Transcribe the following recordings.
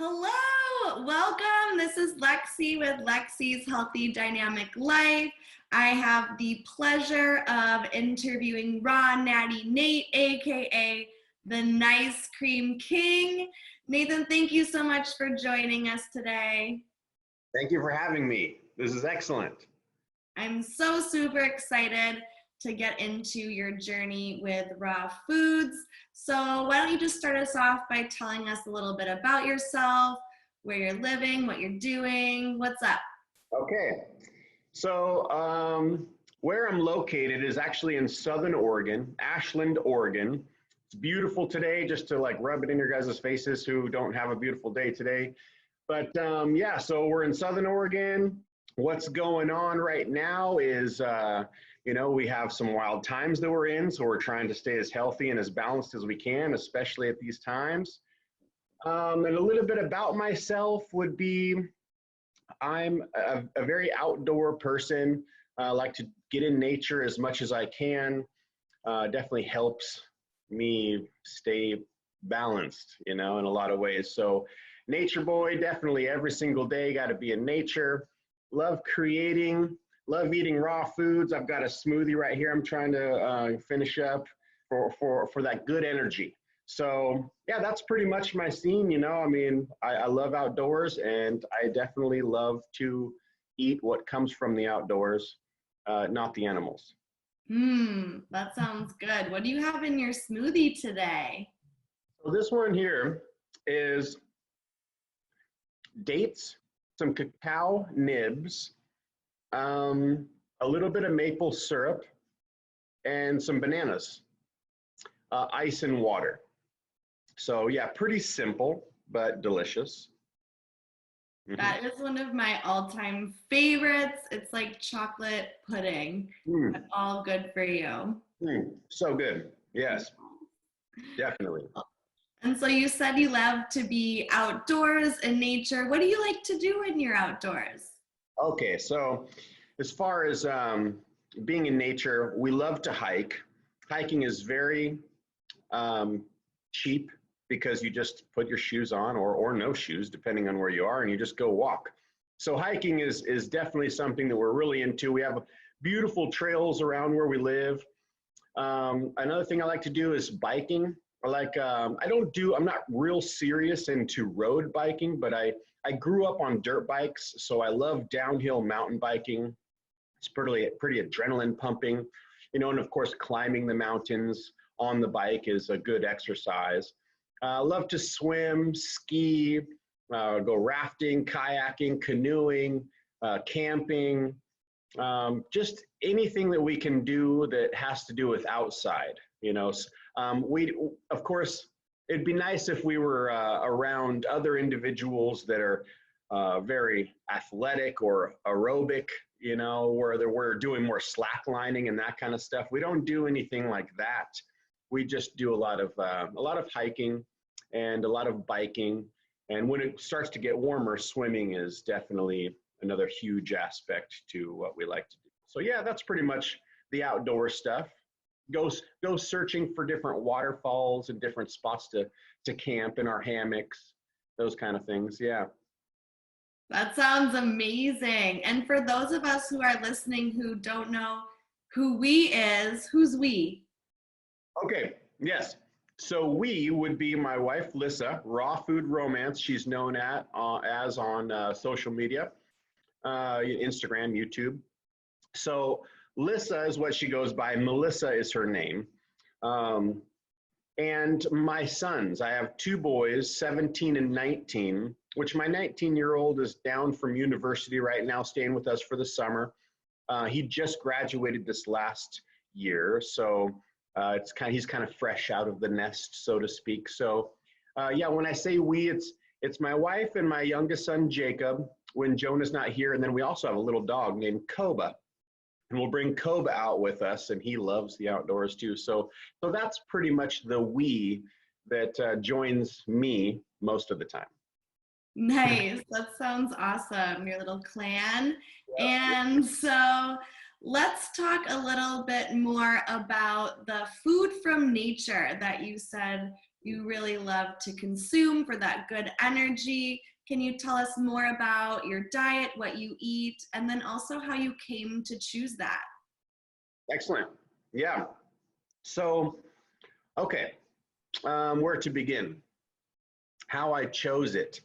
Hello, welcome. This is Lexi with Lexi's Healthy Dynamic Life. I have the pleasure of interviewing Natty Nate, aka the Nice Cream King. Nathan, thank you so much for joining us today. Thank you for having me. This is excellent. I'm so super excited to get into your journey with raw foods. So why don't you just start us off by telling us a little bit about yourself, where you're living, what you're doing, what's up? Okay, so where I'm located is actually in Southern Oregon, Ashland, Oregon. It's beautiful today, just to like rub it in your guys' faces who don't have a beautiful day today. But yeah, so we're in Southern Oregon. What's going on right now is, we have some wild times that we're in, so we're trying to stay as healthy and as balanced as we can, especially at these times. And a little bit about myself would be, I'm a very outdoor person. I like to get in nature as much as I can. Definitely helps me stay balanced, in a lot of ways. So nature boy, definitely every single day, got to be in nature. Love creating, love eating raw foods. I've got a smoothie right here I'm trying to finish up for that good energy. So yeah, that's pretty much my scene, I love outdoors, and I definitely love to eat what comes from the outdoors, not the animals. That sounds good. What do you have in your smoothie today? So this one here is dates, some cacao nibs, a little bit of maple syrup, and some bananas, ice and water. So yeah, pretty simple, but delicious. That is one of my all-time favorites. It's like chocolate pudding, but all good for you. So good. Yes, definitely. And so you said you love to be outdoors in nature. What do you like to do when you're outdoors? Okay, so as far as being in nature, we love to hike. Hiking is very cheap because you just put your shoes on or no shoes, depending on where you are, and you just go walk. So hiking is definitely something that we're really into. We have beautiful trails around where we live. Another thing I like to do is biking. I'm not real serious into road biking, but I grew up on dirt bikes, so I love downhill mountain biking. It's pretty adrenaline pumping, and of course, climbing the mountains on the bike is a good exercise. I love to swim, ski, go rafting, kayaking, canoeing, camping, just anything that we can do that has to do with outside, of course, it'd be nice if we were around other individuals that are very athletic or aerobic, where we're doing more slacklining and that kind of stuff. We don't do anything like that. We just do a lot of hiking and a lot of biking. And when it starts to get warmer, swimming is definitely another huge aspect to what we like to do. So yeah, that's pretty much the outdoor stuff. Go searching for different waterfalls and different spots to camp in our hammocks, those kind of things. Yeah. That sounds amazing. And for those of us who are listening who don't know who we is, who's we? Okay, yes. So we would be my wife, Lissa, Raw Food Romance. She's known as on social media, Instagram, YouTube. So Lissa is what she goes by. Melissa is her name. And my sons, I have two boys, 17 and 19, which my 19-year-old is down from university right now, staying with us for the summer. He just graduated this last year, so he's kind of fresh out of the nest, so to speak. So yeah, when I say we, it's my wife and my youngest son, Jacob, when Jonah's not here. And then we also have a little dog named Koba. And we'll bring Koba out with us, and he loves the outdoors too. So that's pretty much the we that joins me most of the time. Nice. That sounds awesome, your little clan. And so let's talk a little bit more about the food from nature that you said you really love to consume for that good energy. Can you tell us more about your diet, what you eat, and then also how you came to choose that? Excellent. Yeah. So, okay, where to begin? How I chose it.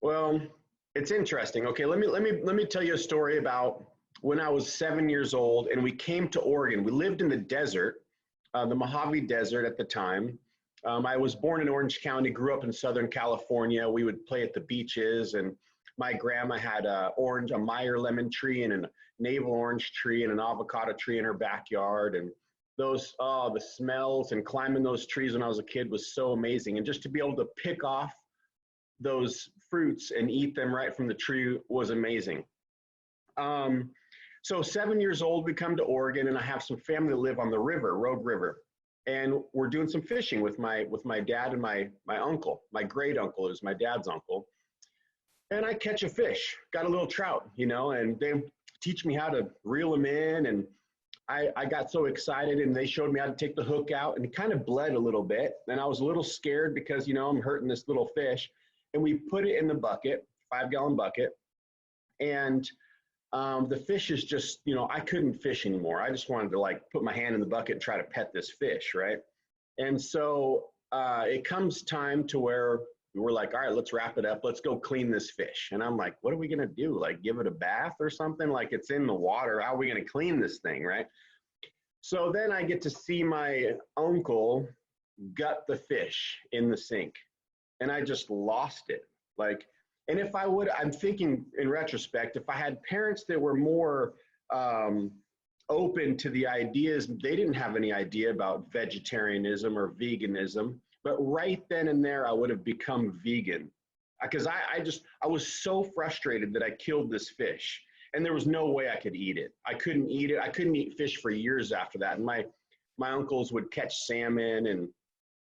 Well, it's interesting. Okay, let me tell you a story about when I was 7 years old and we came to Oregon. We lived in the desert, the Mojave Desert at the time. I was born in Orange County, grew up in Southern California. We would play at the beaches, and my grandma had a Meyer lemon tree and a navel orange tree and an avocado tree in her backyard. And those, the smells and climbing those trees when I was a kid was so amazing. And just to be able to pick off those fruits and eat them right from the tree was amazing. So 7 years old, we come to Oregon, and I have some family that live on the river, Rogue River. And we're doing some fishing with my dad and my uncle. My great uncle is my dad's uncle. And I catch a fish, got a little trout, and they teach me how to reel them in. And I got so excited, and they showed me how to take the hook out, and it kind of bled a little bit. And I was a little scared because, I'm hurting this little fish. And we put it in the bucket, 5-gallon bucket. And the fish is just, I couldn't fish anymore. I just wanted to put my hand in the bucket and try to pet this fish, right? And so it comes time to where we're like, all right, let's wrap it up. Let's go clean this fish. And I'm like, what are we going to do? Give it a bath or something? It's in the water. How are we going to clean this thing, right? So then I get to see my uncle gut the fish in the sink. And I just lost it. And if I would, I'm thinking in retrospect, if I had parents that were more open to the ideas, they didn't have any idea about vegetarianism or veganism, but right then and there, I would have become vegan. Because I was so frustrated that I killed this fish, and there was no way I could eat it. I couldn't eat it. I couldn't eat fish for years after that. And my uncles would catch salmon, and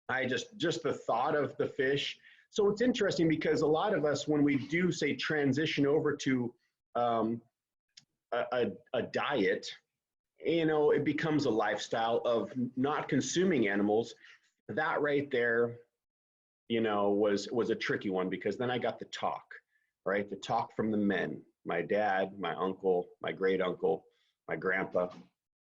I just the thought of the fish. So it's interesting because a lot of us, when we do say transition over to a diet, it becomes a lifestyle of not consuming animals. That right there, was a tricky one, because then I got the talk, right? The talk from the men, my dad, my uncle, my great uncle, my grandpa,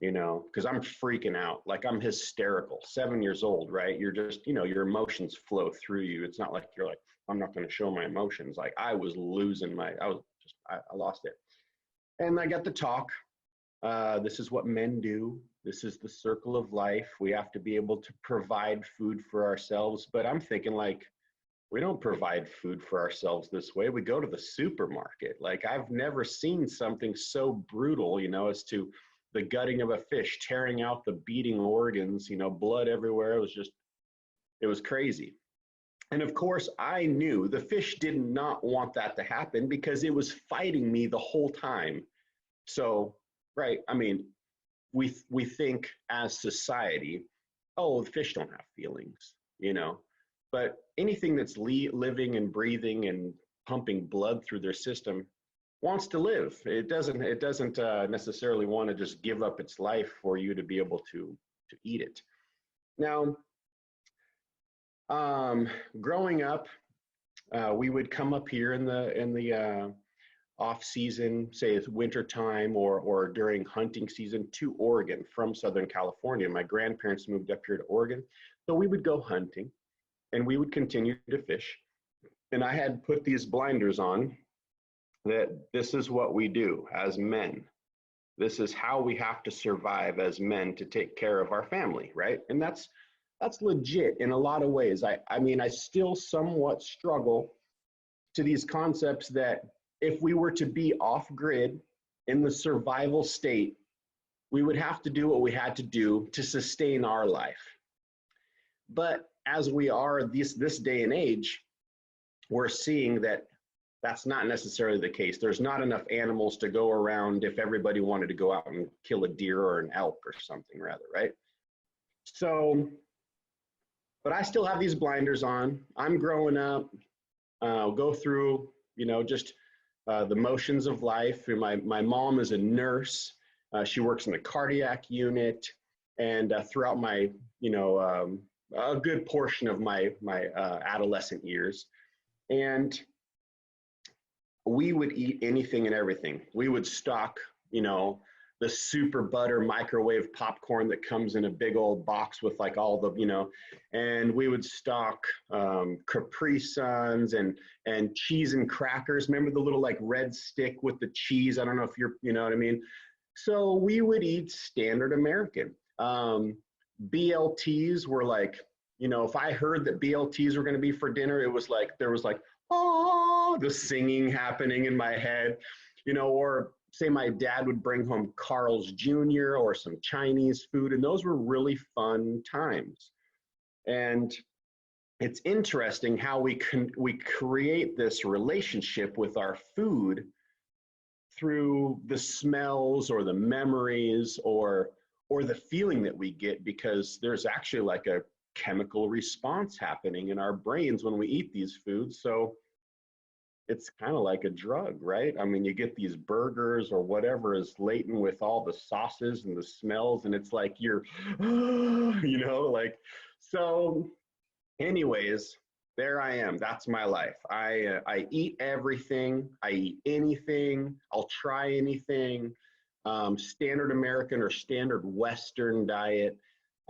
because I'm freaking out. I'm hysterical, 7 years old, right? You're just, your emotions flow through you. It's not like you're like, I'm not going to show my emotions. I was losing I lost it. And I got the talk. This is what men do. This is the circle of life. We have to be able to provide food for ourselves. But I'm thinking we don't provide food for ourselves this way. We go to the supermarket. I've never seen something so brutal, as to the gutting of a fish, tearing out the beating organs, blood everywhere. It was crazy. And of course, I knew the fish did not want that to happen because it was fighting me the whole time. So, right, we think as society, oh, the fish don't have feelings, but anything that's living and breathing and pumping blood through their system wants to live. It doesn't necessarily want to just give up its life for you to be able to eat it. Now, growing up, we would come up here in the off season, say it's winter time or during hunting season, to Oregon from Southern California. My grandparents moved up here to Oregon, so we would go hunting and we would continue to fish. And I had put these blinders on that this is what we do as men. This is how we have to survive as men to take care of our family, right? And that's legit in a lot of ways. I still somewhat struggle to these concepts that if we were to be off grid in the survival state, we would have to do what we had to do to sustain our life. But as we are this day and age, we're seeing that that's not necessarily the case. There's not enough animals to go around if everybody wanted to go out and kill a deer or an elk or something rather, right? So, but I still have these blinders on. I'm growing up, go through, just the motions of life. My mom is a nurse. She works in the cardiac unit. And throughout my, a good portion of my adolescent years. And we would eat anything and everything. We would stock, you know, the super butter microwave popcorn that comes in a big old box with like all the, you know, and we would stock Capri Suns and cheese and crackers. Remember the little like red stick with the cheese? I don't know if you're, you know what I mean? So we would eat standard American. BLTs were like, you know, if I heard that BLTs were going to be for dinner, it was like, there was like, oh, the singing happening in my head, you know, or say my dad would bring home Carl's Jr. or some Chinese food, and those were really fun times. And it's interesting how we create this relationship with our food through the smells or the memories or the feeling that we get, because there's actually like a chemical response happening in our brains when we eat these foods. So it's kind of like a drug, right? I mean, you get these burgers or whatever is laden with all the sauces and the smells, and it's like you're, you know, like, so anyways, there I am. That's my life. I eat everything. I eat anything. I'll try anything. Standard American or standard Western diet.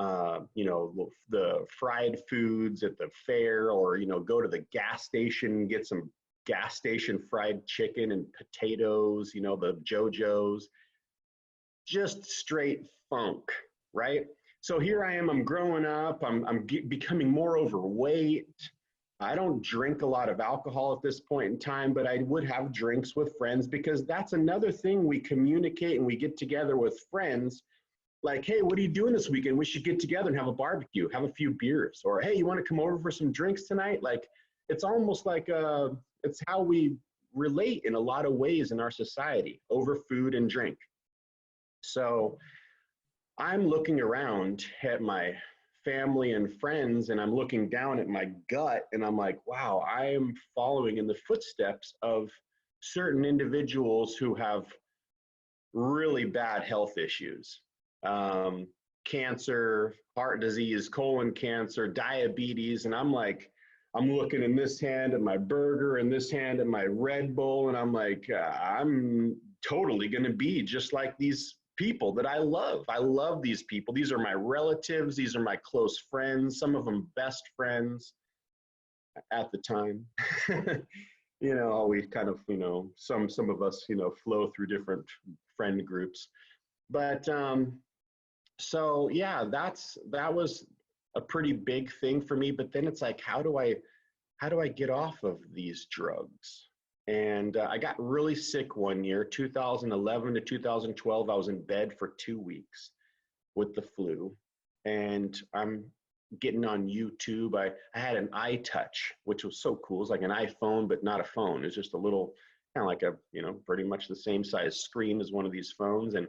You know, the fried foods at the fair, or, you know, go to the gas station and get some gas station fried chicken and potatoes, you know, the JoJo's, just straight funk, right? So here I am, I'm growing up, I'm becoming more overweight. I don't drink a lot of alcohol at this point in time, but I would have drinks with friends, because that's another thing we communicate and we get together with friends. Like, hey, what are you doing this weekend? We should get together and have a barbecue, have a few beers. Or, hey, you want to come over for some drinks tonight? Like, it's almost like it's how we relate in a lot of ways in our society, over food and drink. So I'm looking around at my family and friends, and I'm looking down at my gut, and I'm like, wow, I am following in the footsteps of certain individuals who have really bad health issues. Cancer, heart disease, colon cancer, diabetes. And I'm like, I'm looking in this hand at my burger and this hand at my Red Bull. And I'm like, I'm totally going to be just like these people that I love. I love these people. These are my relatives. These are my close friends, some of them best friends at the time. You know, we kind of, you know, some of us, you know, flow through different friend groups. But so yeah, that was a pretty big thing for me. But then it's like, how do I get off of these drugs? And I got really sick one year, 2011 to 2012. I was in bed for 2 weeks with the flu, and I'm getting on YouTube. I had an iTouch, which was so cool. It's like an iPhone, but not a phone. It's just a little, kind of like a, you know, pretty much the same size screen as one of these phones. And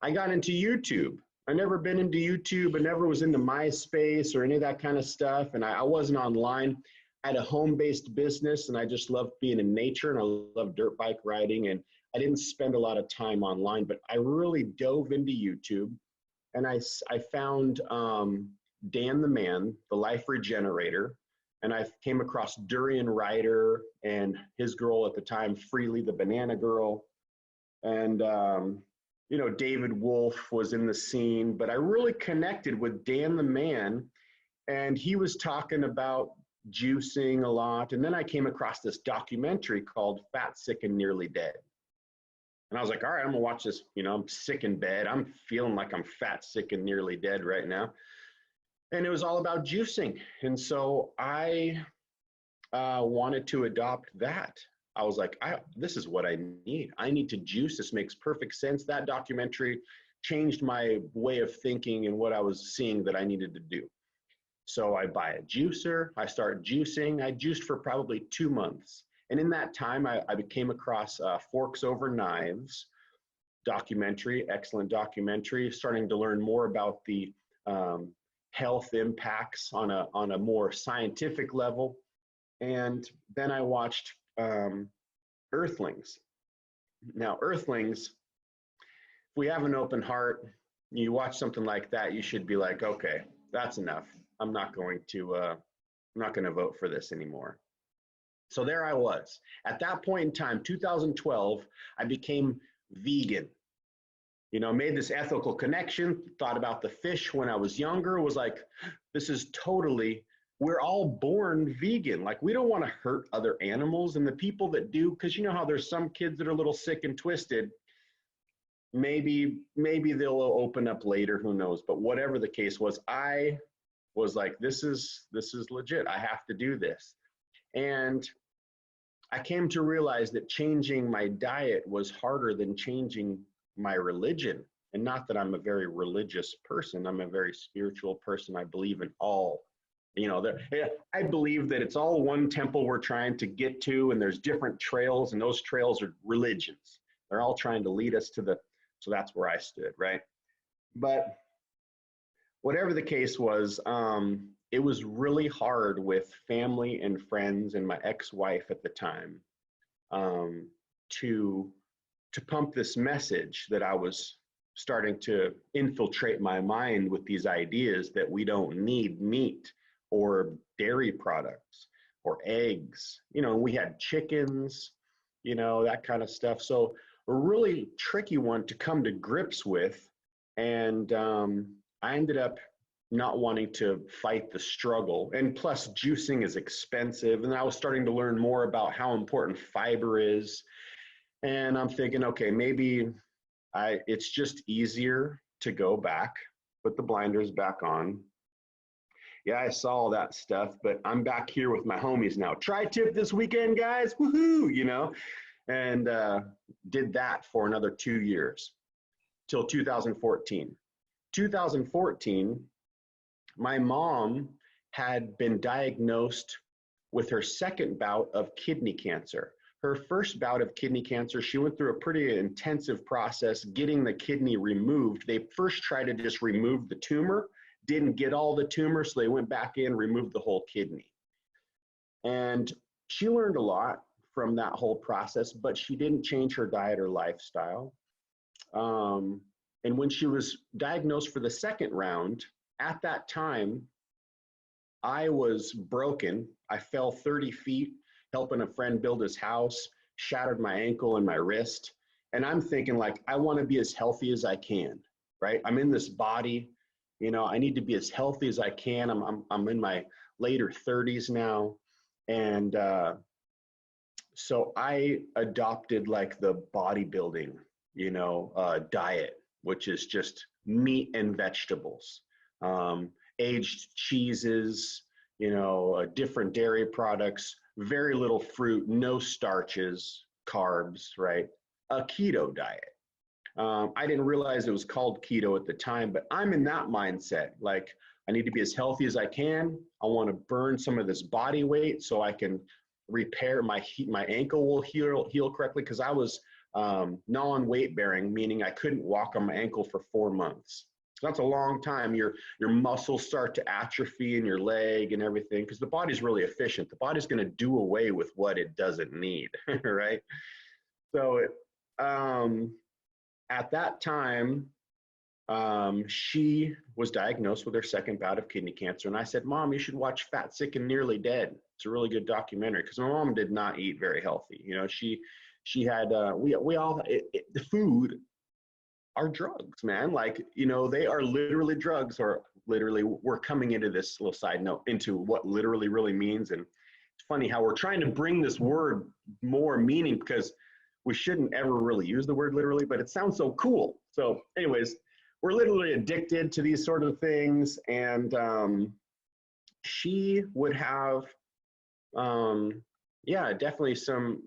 I got into YouTube. I never been into YouTube. I never was into MySpace or any of that kind of stuff. And I wasn't online. I had a home-based business, and I just loved being in nature, and I loved dirt bike riding. And I didn't spend a lot of time online, but I really dove into YouTube, and I found Dan the Man, the Life Regenerator, and I came across Durian Ryder and his girl at the time, Freely the Banana Girl, and you know, David Wolf was in the scene, but I really connected with Dan the Man, and he was talking about juicing a lot. And then I came across this documentary called Fat, Sick, and Nearly Dead. And I was like, all right, I'm gonna watch this. You know, I'm sick in bed. I'm feeling like I'm fat, sick, and nearly dead right now. And it was all about juicing. And so I wanted to adopt that. I was like, this is what I need. I need to juice. This makes perfect sense. That documentary changed my way of thinking and what I was seeing that I needed to do. So I buy a juicer, I start juicing. I juiced for probably 2 months. And in that time, I came across Forks Over Knives documentary, excellent documentary, starting to learn more about the health impacts on a more scientific level. And then I watched Earthlings. Now, Earthlings, if we have an open heart, you watch something like that, you should be like, okay, that's enough. I'm not going to vote for this anymore. So there I was. At that point in time, 2012, I became vegan. You know, made this ethical connection, thought about the fish when I was younger, was like, this is totally, we're all born vegan. Like, we don't want to hurt other animals. And the people that do, because you know how there's some kids that are a little sick and twisted, maybe they'll open up later, who knows. But whatever the case was, I was like, this is legit. I have to do this. And I came to realize that changing my diet was harder than changing my religion. And not that I'm a very religious person. I'm a very spiritual person. I believe in all, you know, I believe that it's all one temple we're trying to get to, and there's different trails, and those trails are religions. They're all trying to lead us to so that's where I stood, right? But whatever the case was, it was really hard with family and friends and my ex-wife at the time to pump this message that I was starting to infiltrate my mind with these ideas that we don't need meat or dairy products or eggs. You know, we had chickens, you know, that kind of stuff. So a really tricky one to come to grips with. And I ended up not wanting to fight the struggle. And plus, juicing is expensive. And I was starting to learn more about how important fiber is. And I'm thinking, okay, maybe it's just easier to go back, put the blinders back on. Yeah, I saw all that stuff, but I'm back here with my homies now. Tri-tip this weekend, guys, woohoo, you know? And did that for another 2 years, till 2014. 2014, my mom had been diagnosed with her second bout of kidney cancer. Her first bout of kidney cancer, she went through a pretty intensive process getting the kidney removed. They first tried to just remove the tumor, didn't get all the tumor, so they went back in, removed the whole kidney. And she learned a lot from that whole process, but she didn't change her diet or lifestyle. And when she was diagnosed for the second round, at that time, I was broken. I fell 30 feet helping a friend build his house, shattered my ankle and my wrist. And I'm thinking, like, I want to be as healthy as I can, right? I'm in this body, you know, I need to be as healthy as I can. I'm in my later 30s now. And so I adopted like the bodybuilding, you know, diet, which is just meat and vegetables, aged cheeses, you know, different dairy products, very little fruit, no starches, carbs, right? A keto diet. I didn't realize it was called keto at the time, but I'm in that mindset. Like, I need to be as healthy as I can. I want to burn some of this body weight so I can repair my ankle will heal correctly, because I was non-weight bearing, meaning I couldn't walk on my ankle for 4 months. So that's a long time. Your muscles start to atrophy in your leg and everything, because the body's really efficient. The body's going to do away with what it doesn't need, right? So at that time, she was diagnosed with her second bout of kidney cancer. And I said, Mom, you should watch Fat, Sick, and Nearly Dead. It's a really good documentary, because my mom did not eat very healthy. You know, she had, the food are drugs, man. Like, you know, they are literally drugs, or literally, we're coming into this little side note into what literally really means. And it's funny how we're trying to bring this word more meaning, because we shouldn't ever really use the word literally, but it sounds so cool. So anyways, we're literally addicted to these sort of things. And she would have, yeah, definitely some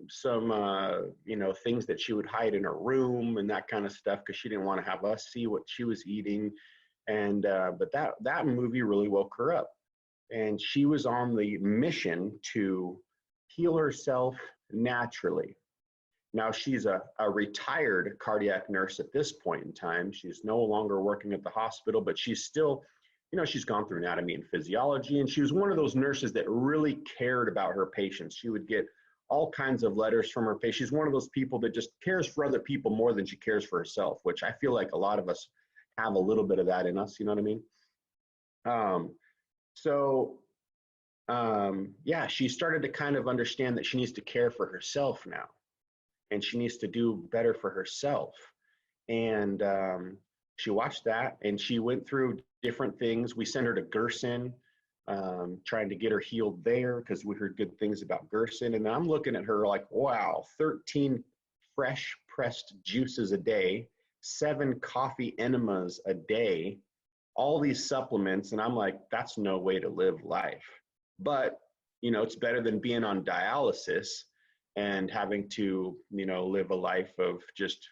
you know, things that she would hide in her room and that kind of stuff, because she didn't want to have us see what she was eating. And but that movie really woke her up, and she was on the mission to heal herself naturally. Now she's a retired cardiac nurse at this point in time. She's no longer working at the hospital, but she's still, you know, she's gone through anatomy and physiology, and she was one of those nurses that really cared about her patients. She would get all kinds of letters from her patients. She's one of those people that just cares for other people more than she cares for herself, which I feel like a lot of us have a little bit of that in us, you know what I mean? So, yeah, she started to kind of understand that she needs to care for herself now, and she needs to do better for herself. And she watched that, and she went through different things. We sent her to Gerson, trying to get her healed there because we heard good things about Gerson. And I'm looking at her like, wow, 13 fresh pressed juices a day, 7 coffee enemas a day, all these supplements. And I'm like, that's no way to live life. But, you know, it's better than being on dialysis and having to, you know, live a life of just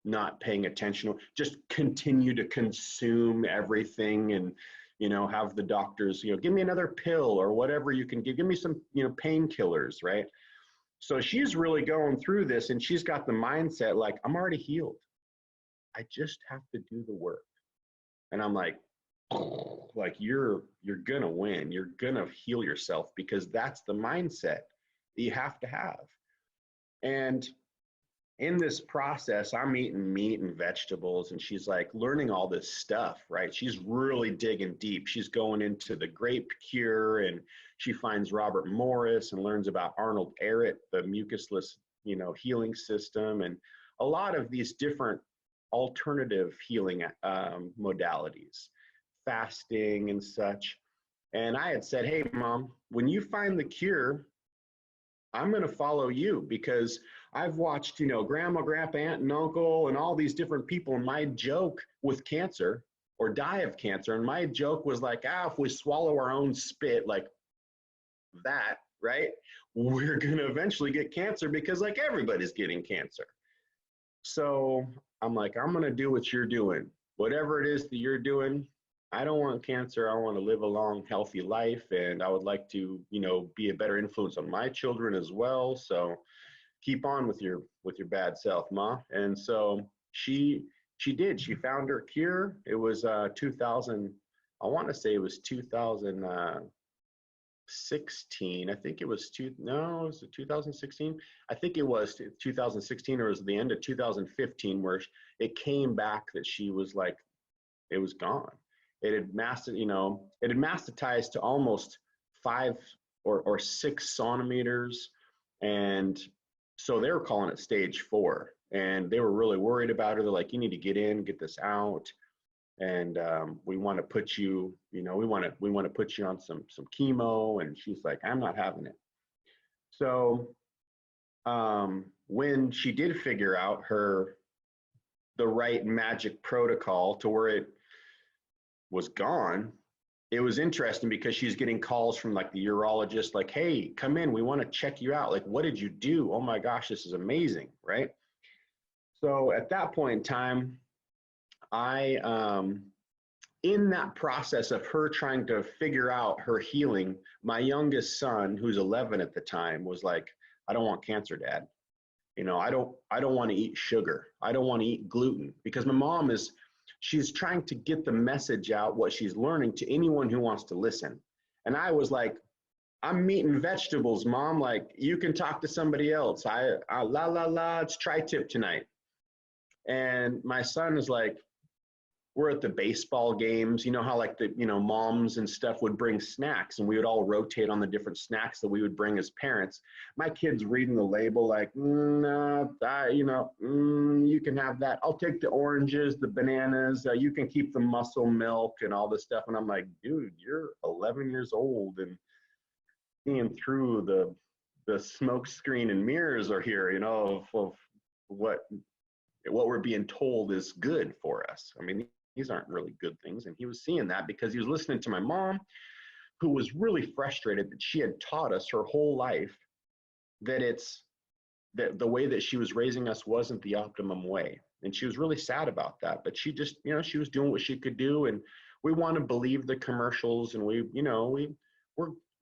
not paying attention, just continue to consume everything and, you know, have the doctors, you know, give me another pill or whatever you can give me some, you know, painkillers, right? So she's really going through this, and she's got the mindset like, I'm already healed. I just have to do the work. And I'm like you're gonna win. You're gonna heal yourself, because that's the mindset that you have to have. And in this process, I'm eating meat and vegetables, and she's like learning all this stuff, right? She's really digging deep. She's going into the grape cure, and she finds Robert Morris and learns about Arnold Ehret, the mucusless, you know, healing system, and a lot of these different alternative healing modalities, fasting and such. And I had said, hey, Mom, when you find the cure, I'm going to follow you, because I've watched, you know, grandma, grandpa, aunt, and uncle, and all these different people. And my joke with cancer, or die of cancer, and my joke was like, if we swallow our own spit like that, right, we're going to eventually get cancer, because like everybody's getting cancer. So I'm like, I'm going to do what you're doing. Whatever it is that you're doing, I don't want cancer. I want to live a long, healthy life. And I would like to, you know, be a better influence on my children as well. So keep on with your bad self, Ma. And so she did. She found her cure. It was 2000. I want to say it was 2016. I think it was was it 2016? I think it was 2016, or it was the end of 2015, where it came back that she was like, it was gone. It had mastetized to almost 5 or 6 centimeters. And so they were calling it stage 4, and they were really worried about her. They're like, you need to get in, get this out. And we want to put you, you know, we want to put you on some chemo. And she's like, I'm not having it. So when she did figure out the right magic protocol to where it was gone, it was interesting, because she's getting calls from like the urologist, like, hey, come in, we want to check you out. Like, what did you do? Oh my gosh, this is amazing, right? So at that point in time, I, in that process of her trying to figure out her healing, my youngest son, who's 11 at the time, was like, I don't want cancer, Dad. You know, I don't want to eat sugar. I don't want to eat gluten, because my mom she's trying to get the message out, what she's learning, to anyone who wants to listen. And I was like, I'm meat and vegetables, Mom. Like, you can talk to somebody else. It's tri-tip tonight. And my son is like, we're at the baseball games, you know how like the, you know, moms and stuff would bring snacks, and we would all rotate on the different snacks that we would bring as parents. My kid's reading the label like, no, you can have that. I'll take the oranges, the bananas, you can keep the muscle milk and all this stuff. And I'm like, dude, you're 11 years old and seeing through the smoke screen and mirrors are here, you know, of what we're being told is good for us. I mean, these aren't really good things. And he was seeing that because he was listening to my mom, who was really frustrated that she had taught us her whole life that the way that she was raising us wasn't the optimum way. And she was really sad about that. But she just, you know, she was doing what she could do. And we want to believe the commercials, and we're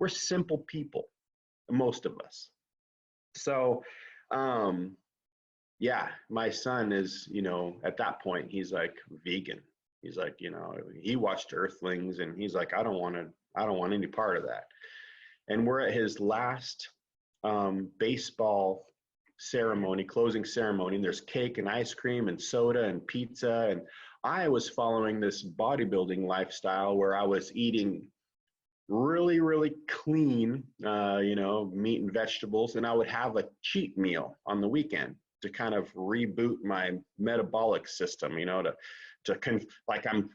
simple people, most of us. So, yeah, my son is, you know, at that point, he's like vegan. He's like, you know, he watched Earthlings, and he's like, I don't want any part of that. And we're at his last baseball ceremony, closing ceremony, and there's cake and ice cream and soda and pizza. And I was following this bodybuilding lifestyle where I was eating really, really clean, meat and vegetables. And I would have a cheat meal on the weekend to kind of reboot my metabolic system,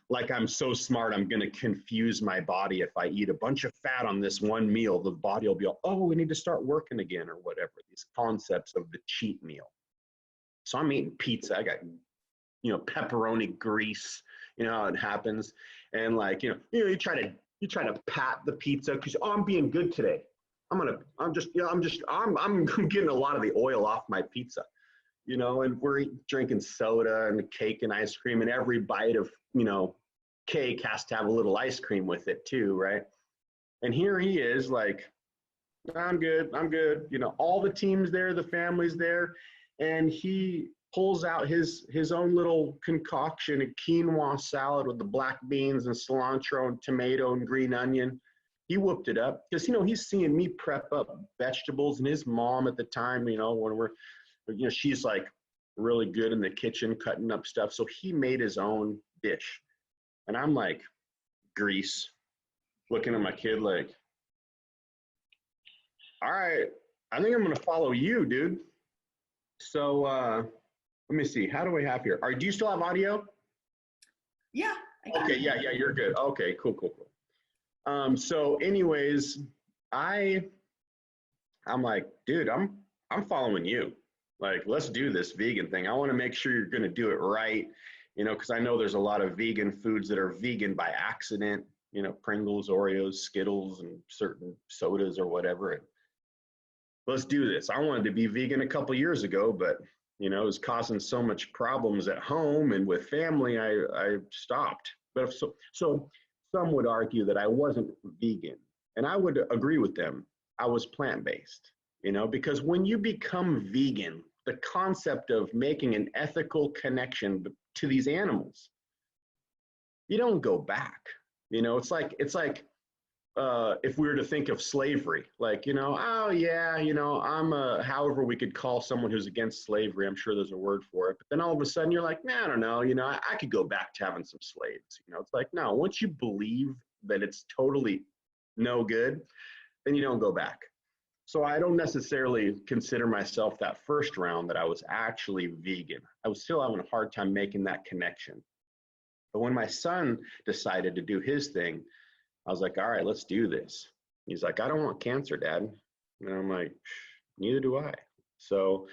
like I'm so smart, I'm going to confuse my body. If I eat a bunch of fat on this one meal, the body will be all, oh, we need to start working again or whatever. These concepts of the cheat meal. So I'm eating pizza. I got, pepperoni grease, how it happens. And you try to pat the pizza because, oh, I'm being good today. I'm getting a lot of the oil off my pizza, and we're drinking soda and cake and ice cream, and every bite of, cake has to have a little ice cream with it too, right? And here he is like, I'm good. All the team's there, the family's there, and he pulls out his own little concoction, a quinoa salad with the black beans and cilantro and tomato and green onion. He whooped it up because, he's seeing me prep up vegetables, and his mom at the time, when she's like really good in the kitchen cutting up stuff. So he made his own dish. And I'm like, grease, looking at my kid like, all right, I think I'm going to follow you, dude. So let me see. How do we have here? Do you still have audio? Yeah. Okay. Yeah. You're good. Okay. Cool. So anyways, I'm like, dude, I'm following you. Like, let's do this vegan thing. I want to make sure you're going to do it right, because I know there's a lot of vegan foods that are vegan by accident, Pringles, Oreos, Skittles, and certain sodas or whatever. And let's do this. I wanted to be vegan a couple years ago, but it was causing so much problems at home and with family, I stopped. But so some would argue that I wasn't vegan, and I would agree with them. I was plant-based, because when you become vegan, the concept of making an ethical connection to these animals, you don't go back. It's like if we were to think of slavery, like, oh yeah, I'm however we could call someone who's against slavery. I'm sure there's a word for it. But then all of a sudden you're like, nah, I don't know, I could go back to having some slaves. It's like, no, once you believe that it's totally no good, then you don't go back. So I don't necessarily consider myself that first round that I was actually vegan. I was still having a hard time making that connection. But when my son decided to do his thing, I was like, all right, let's do this. He's like, I don't want cancer, Dad. And I'm like, neither do I. So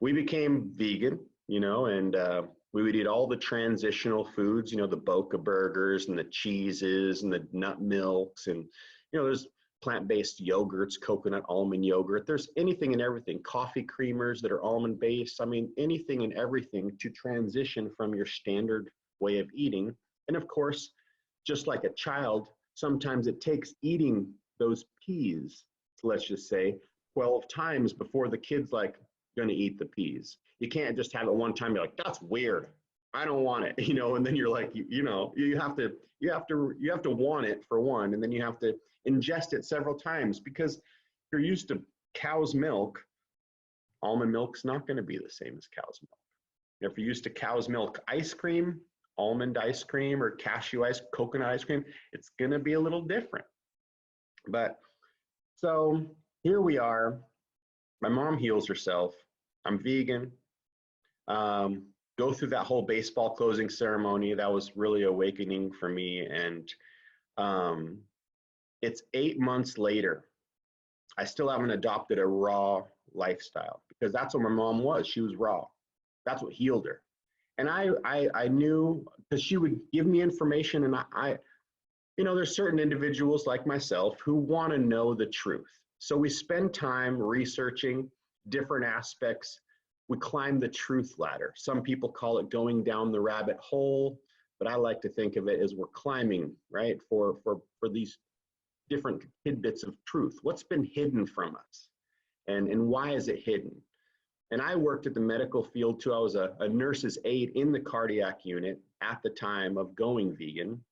we became vegan, and we would eat all the transitional foods, the Boca burgers and the cheeses and the nut milks. And, there's plant-based yogurts, coconut almond yogurt. There's anything and everything, coffee creamers that are almond-based. I mean, anything and everything to transition from your standard way of eating. And of course, just like a child, sometimes it takes eating those peas, let's just say, 12 times before the kid's like going to eat the peas. You can't just have it one time. You're like, that's weird. I don't want it, and then you're like, you have to want it for one, and then you have to ingest it several times because you're used to cow's milk. Almond milk's not going to be the same as cow's milk. If you're used to cow's milk ice cream, almond ice cream, or cashew ice, coconut ice cream, it's going to be a little different. But so here we are. My mom heals herself. I'm vegan. Go through that whole baseball closing ceremony. That was really awakening for me. And it's 8 months later. I still haven't adopted a raw lifestyle because that's what my mom was. She was raw. That's what healed her. And I knew because she would give me information, and I there's certain individuals like myself who want to know the truth. So we spend time researching different aspects. We climb the truth ladder. Some people call it going down the rabbit hole, but I like to think of it as we're climbing, right, for these different tidbits of truth. What's been hidden from us, and why is it hidden? And I worked at the medical field too. I was a nurse's aide in the cardiac unit at the time of going vegan.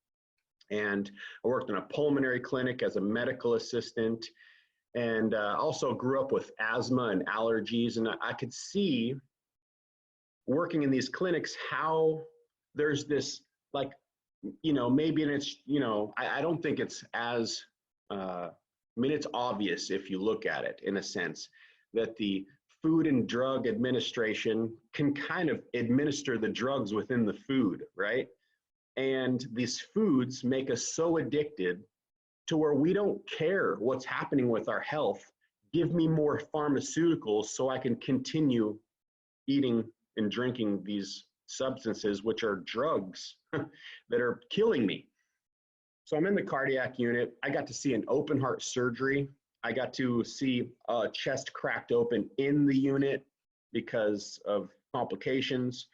And I worked in a pulmonary clinic as a medical assistant, and also grew up with asthma and allergies. And I could see working in these clinics how there's this, like, maybe it's, I don't think it's as I mean, it's obvious if you look at it in a sense that the Food and Drug Administration can kind of administer the drugs within the food, right? And these foods make us so addicted to where we don't care what's happening with our health. Give me more pharmaceuticals so I can continue eating and drinking these substances, which are drugs that are killing me. So I'm in the cardiac unit. I got to see an open heart surgery. I got to see a chest cracked open in the unit because of complications.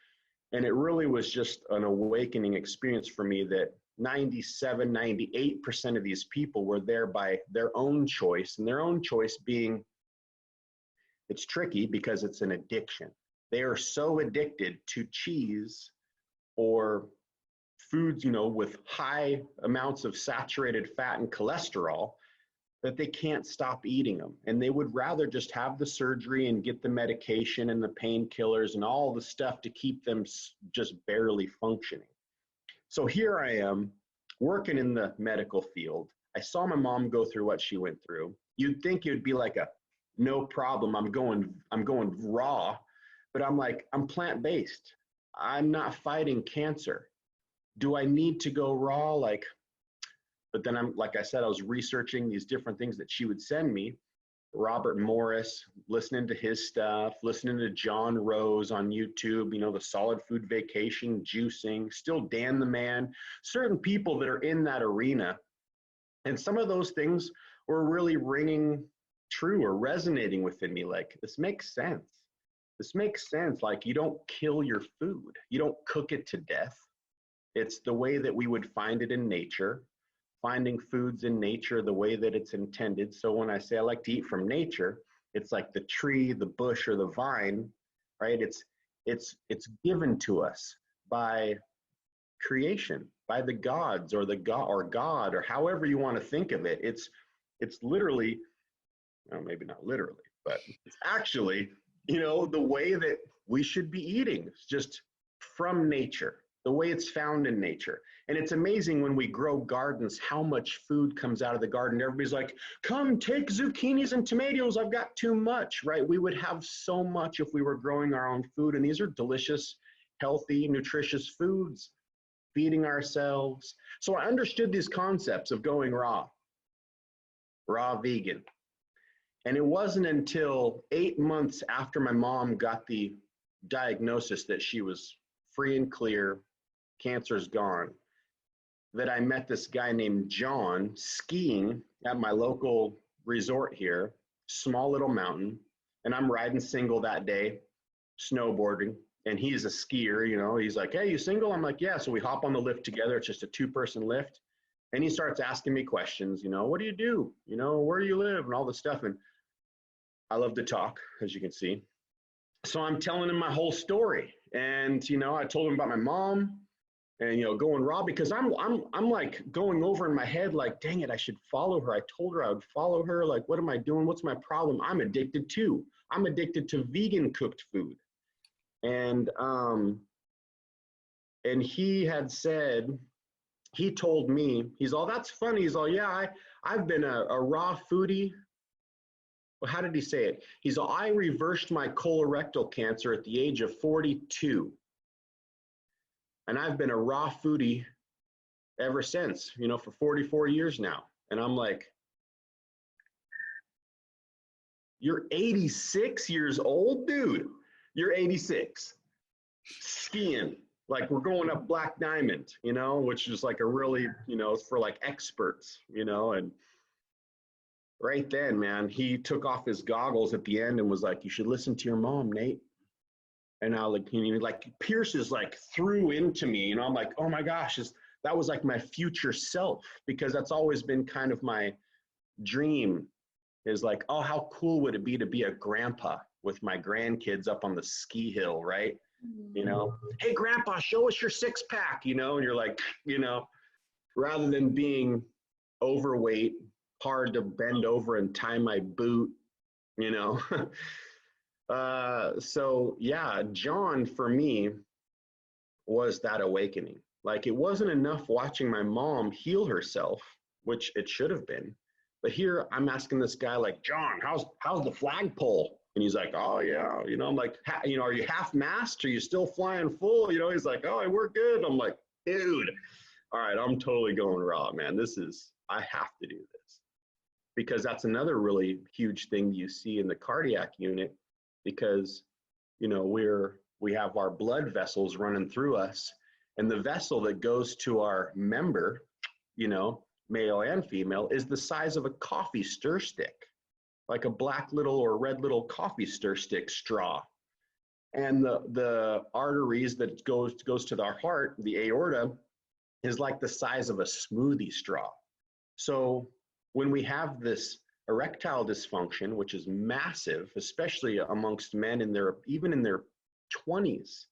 And it really was just an awakening experience for me that 97, 98% of these people were there by their own choice, and their own choice being, it's tricky because it's an addiction. They are so addicted to cheese or foods, you know, with high amounts of saturated fat and cholesterol that they can't stop eating them. And they would rather just have the surgery and get the medication and the painkillers and all the stuff to keep them just barely functioning. So here I am working in the medical field. I saw my mom go through what she went through. You'd think it would be like a no problem, I'm going raw, but I'm like, I'm plant-based. I'm not fighting cancer. Do I need to go raw? But then like I said, I was researching these different things that she would send me. Robert Morris, listening to his stuff, listening to John Rose on YouTube, you know, the Solid Food Vacation, juicing, still Dan the Man, certain people that are in that arena. And some of those things were really ringing true or resonating within me. Like, this makes sense. This makes sense. Like, you don't kill your food. You don't cook it to death. It's the way that we would find it in nature, finding foods in nature the way that it's intended. So when I say I like to eat from nature, it's like the tree, the bush, or the vine, right? It's given to us by creation, by the gods or God, or however you want to think of it. It's literally, well, maybe not literally, but it's actually, you know, the way that we should be eating. It's just from nature, the way it's found in nature. And it's amazing when we grow gardens, how much food comes out of the garden. Everybody's like, come take zucchinis and tomatoes, I've got too much, right? We would have so much if we were growing our own food. And these are delicious, healthy, nutritious foods, feeding ourselves. So I understood these concepts of going raw vegan. And it wasn't until 8 months after my mom got the diagnosis that she was free and clear, cancer's gone, that I met this guy named John skiing at my local resort here, small little mountain. And I'm riding single that day, snowboarding. And he's a skier, you know, he's like, hey, you single? I'm like, yeah. So we hop on the lift together. It's just a 2-person lift. And he starts asking me questions, you know, what do you do? You know, where do you live? And all this stuff. And I love to talk, as you can see. So I'm telling him my whole story. And, you know, I told him about my mom and, you know, going raw, because I'm like going over in my head, like, dang it, I should follow her. I told her I would follow her. Like, what am I doing? What's my problem? I'm addicted too. I'm addicted to vegan cooked food. And he had said, he told me, he's all, that's funny. He's all, yeah, I've been a raw foodie. Well, how did he say it? He's all, I reversed my colorectal cancer at the age of 42. And I've been a raw foodie ever since, you know, for 44 years now. And I'm like, you're 86 years old, dude. You're 86. Skiing. Like, we're going up Black Diamond, you know, which is like a really, you know, it's for like experts, you know. And right then, man, he took off his goggles at the end and was like, you should listen to your mom, Nate. And I like, you know, like pierces like through into me, you know. I'm like, oh my gosh, that was like my future self, because that's always been kind of my dream, is like, oh, how cool would it be to be a grandpa with my grandkids up on the ski hill, right? You know, hey, grandpa, show us your 6-pack, you know. And you're like, you know, rather than being overweight, hard to bend over and tie my boot, you know. So yeah, John for me was that awakening. Like, it wasn't enough watching my mom heal herself, which it should have been, But here I'm asking this guy like, John, how's the flagpole? And he's like, oh yeah, you know, I'm like, you know, are you half mast? Are you still flying full? You know, he's like, oh, we're good. I'm like, dude, all right, I'm totally going raw, man. I have to do this. Because that's another really huge thing you see in the cardiac unit, because, you know, we have our blood vessels running through us, and the vessel that goes to our member, you know, male and female, is the size of a coffee stir stick, like a black little or red little coffee stir stick straw. And the arteries that goes to our heart, the aorta, is like the size of a smoothie straw. So when we have this erectile dysfunction, which is massive, especially amongst men even in their 20s,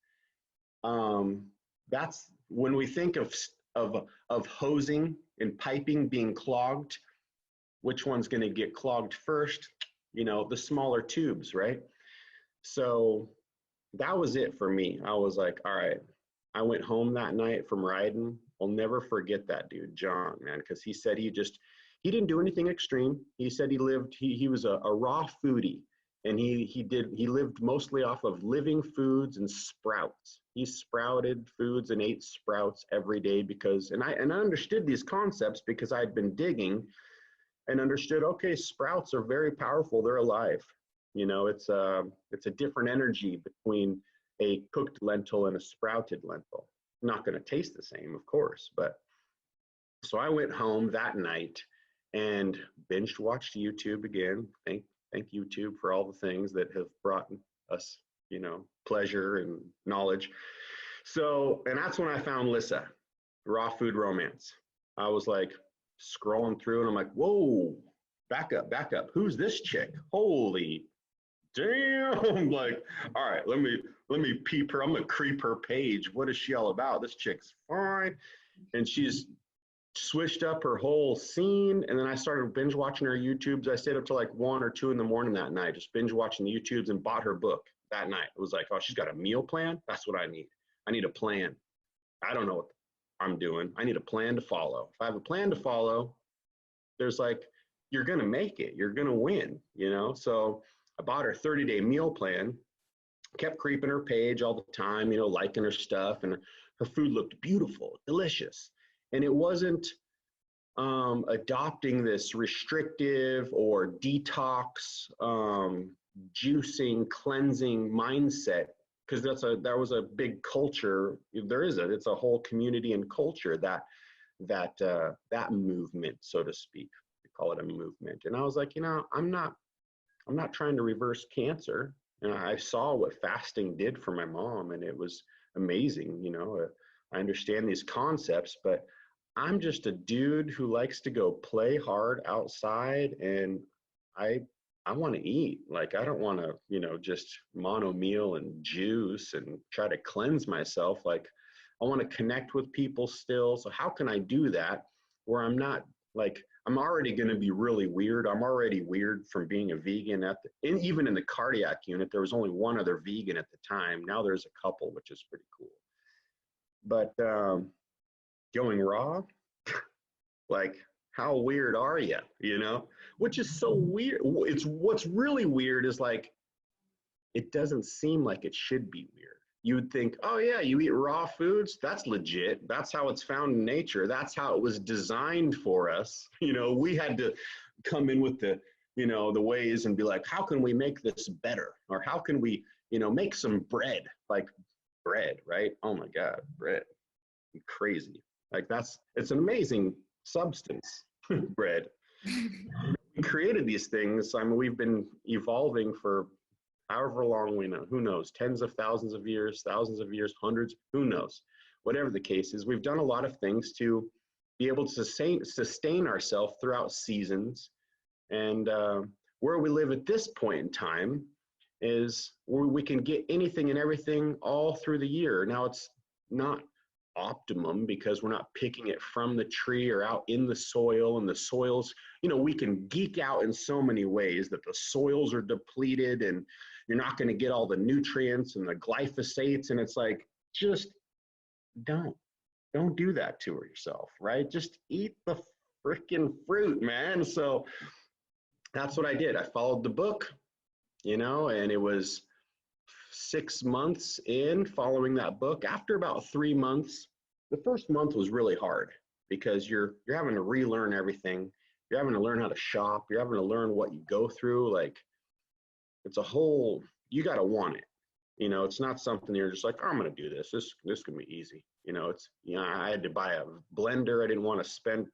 that's when we think of hosing and piping being clogged. Which one's going to get clogged first? You know, the smaller tubes, right? So that was it for me. I was like, all right. I went home that night from riding. I'll never forget that dude, John, man, because he said he didn't do anything extreme. He said he was a raw foodie, and he lived mostly off of living foods and sprouts. He sprouted foods and ate sprouts every day and I understood these concepts because I'd been digging and understood, okay, sprouts are very powerful. They're alive. You know, it's a different energy between a cooked lentil and a sprouted lentil. Not going to taste the same, of course, but so I went home that night and binge watched YouTube again. Thank YouTube for all the things that have brought us, you know, pleasure and knowledge. So, and that's when I found Lissa, Raw Food Romance. I was like scrolling through and I'm like, whoa, back up. Who's this chick? Holy damn. I'm like, all right, let me peep her. I'm gonna creep her page. What is she all about? This chick's fine. And she's switched up her whole scene. And then I started binge watching her YouTubes. I stayed up till like 1 or 2 in the morning that night, just binge watching the YouTubes, and bought her book that night. It was like, oh, she's got a meal plan. That's what I need. I need a plan. I don't know what I'm doing. I need a plan to follow. If I have a plan to follow, there's like, you're going to make it. You're going to win, you know? So I bought her 30-day meal plan, kept creeping her page all the time, you know, liking her stuff, and her food looked beautiful, delicious. And it wasn't adopting this restrictive or detox, juicing, cleansing mindset, because that was a big culture. It's a whole community and culture that movement, so to speak. We call it a movement. And I was like, you know, I'm not trying to reverse cancer. And I saw what fasting did for my mom, and it was amazing. You know, I understand these concepts, but I'm just a dude who likes to go play hard outside, and I want to eat. Like, I don't want to, you know, just mono meal and juice and try to cleanse myself. Like, I want to connect with people still. So how can I do that where I'm not like, I'm already going to be really weird. I'm already weird from being a vegan even in the cardiac unit. There was only one other vegan at the time. Now there's a couple, which is pretty cool. But going raw, like, how weird are you? You know, which is so weird. What's really weird is like, it doesn't seem like it should be weird. You would think, oh yeah, you eat raw foods, that's legit. That's how it's found in nature. That's how it was designed for us. You know, we had to come in with the, you know, the ways and be like, how can we make this better? Or how can we, you know, make some bread, like bread, right? Oh my God, bread, crazy. Like it's an amazing substance, bread. We created these things. I mean, we've been evolving for however long we know, who knows, tens of thousands of years, hundreds, who knows. Whatever the case is, we've done a lot of things to be able to sustain ourselves throughout seasons. And where we live at this point in time is where we can get anything and everything all through the year. Now, it's not optimum because we're not picking it from the tree or out in the soil, and the soils, you know, we can geek out in so many ways that the soils are depleted and you're not going to get all the nutrients and the glyphosates. And it's like, just don't do that to yourself, right? Just eat the freaking fruit, man. So that's what I did. I followed the book, and it was 6 months in following that book. After about 3 months, the first month was really hard because you're having to relearn everything. You're having to learn how to shop. You're having to learn what you go through. Like, it's a whole, you got to want it. It's not something you're just like, oh, I'm going to do this. This can be easy. I had to buy a blender. I didn't want to spend,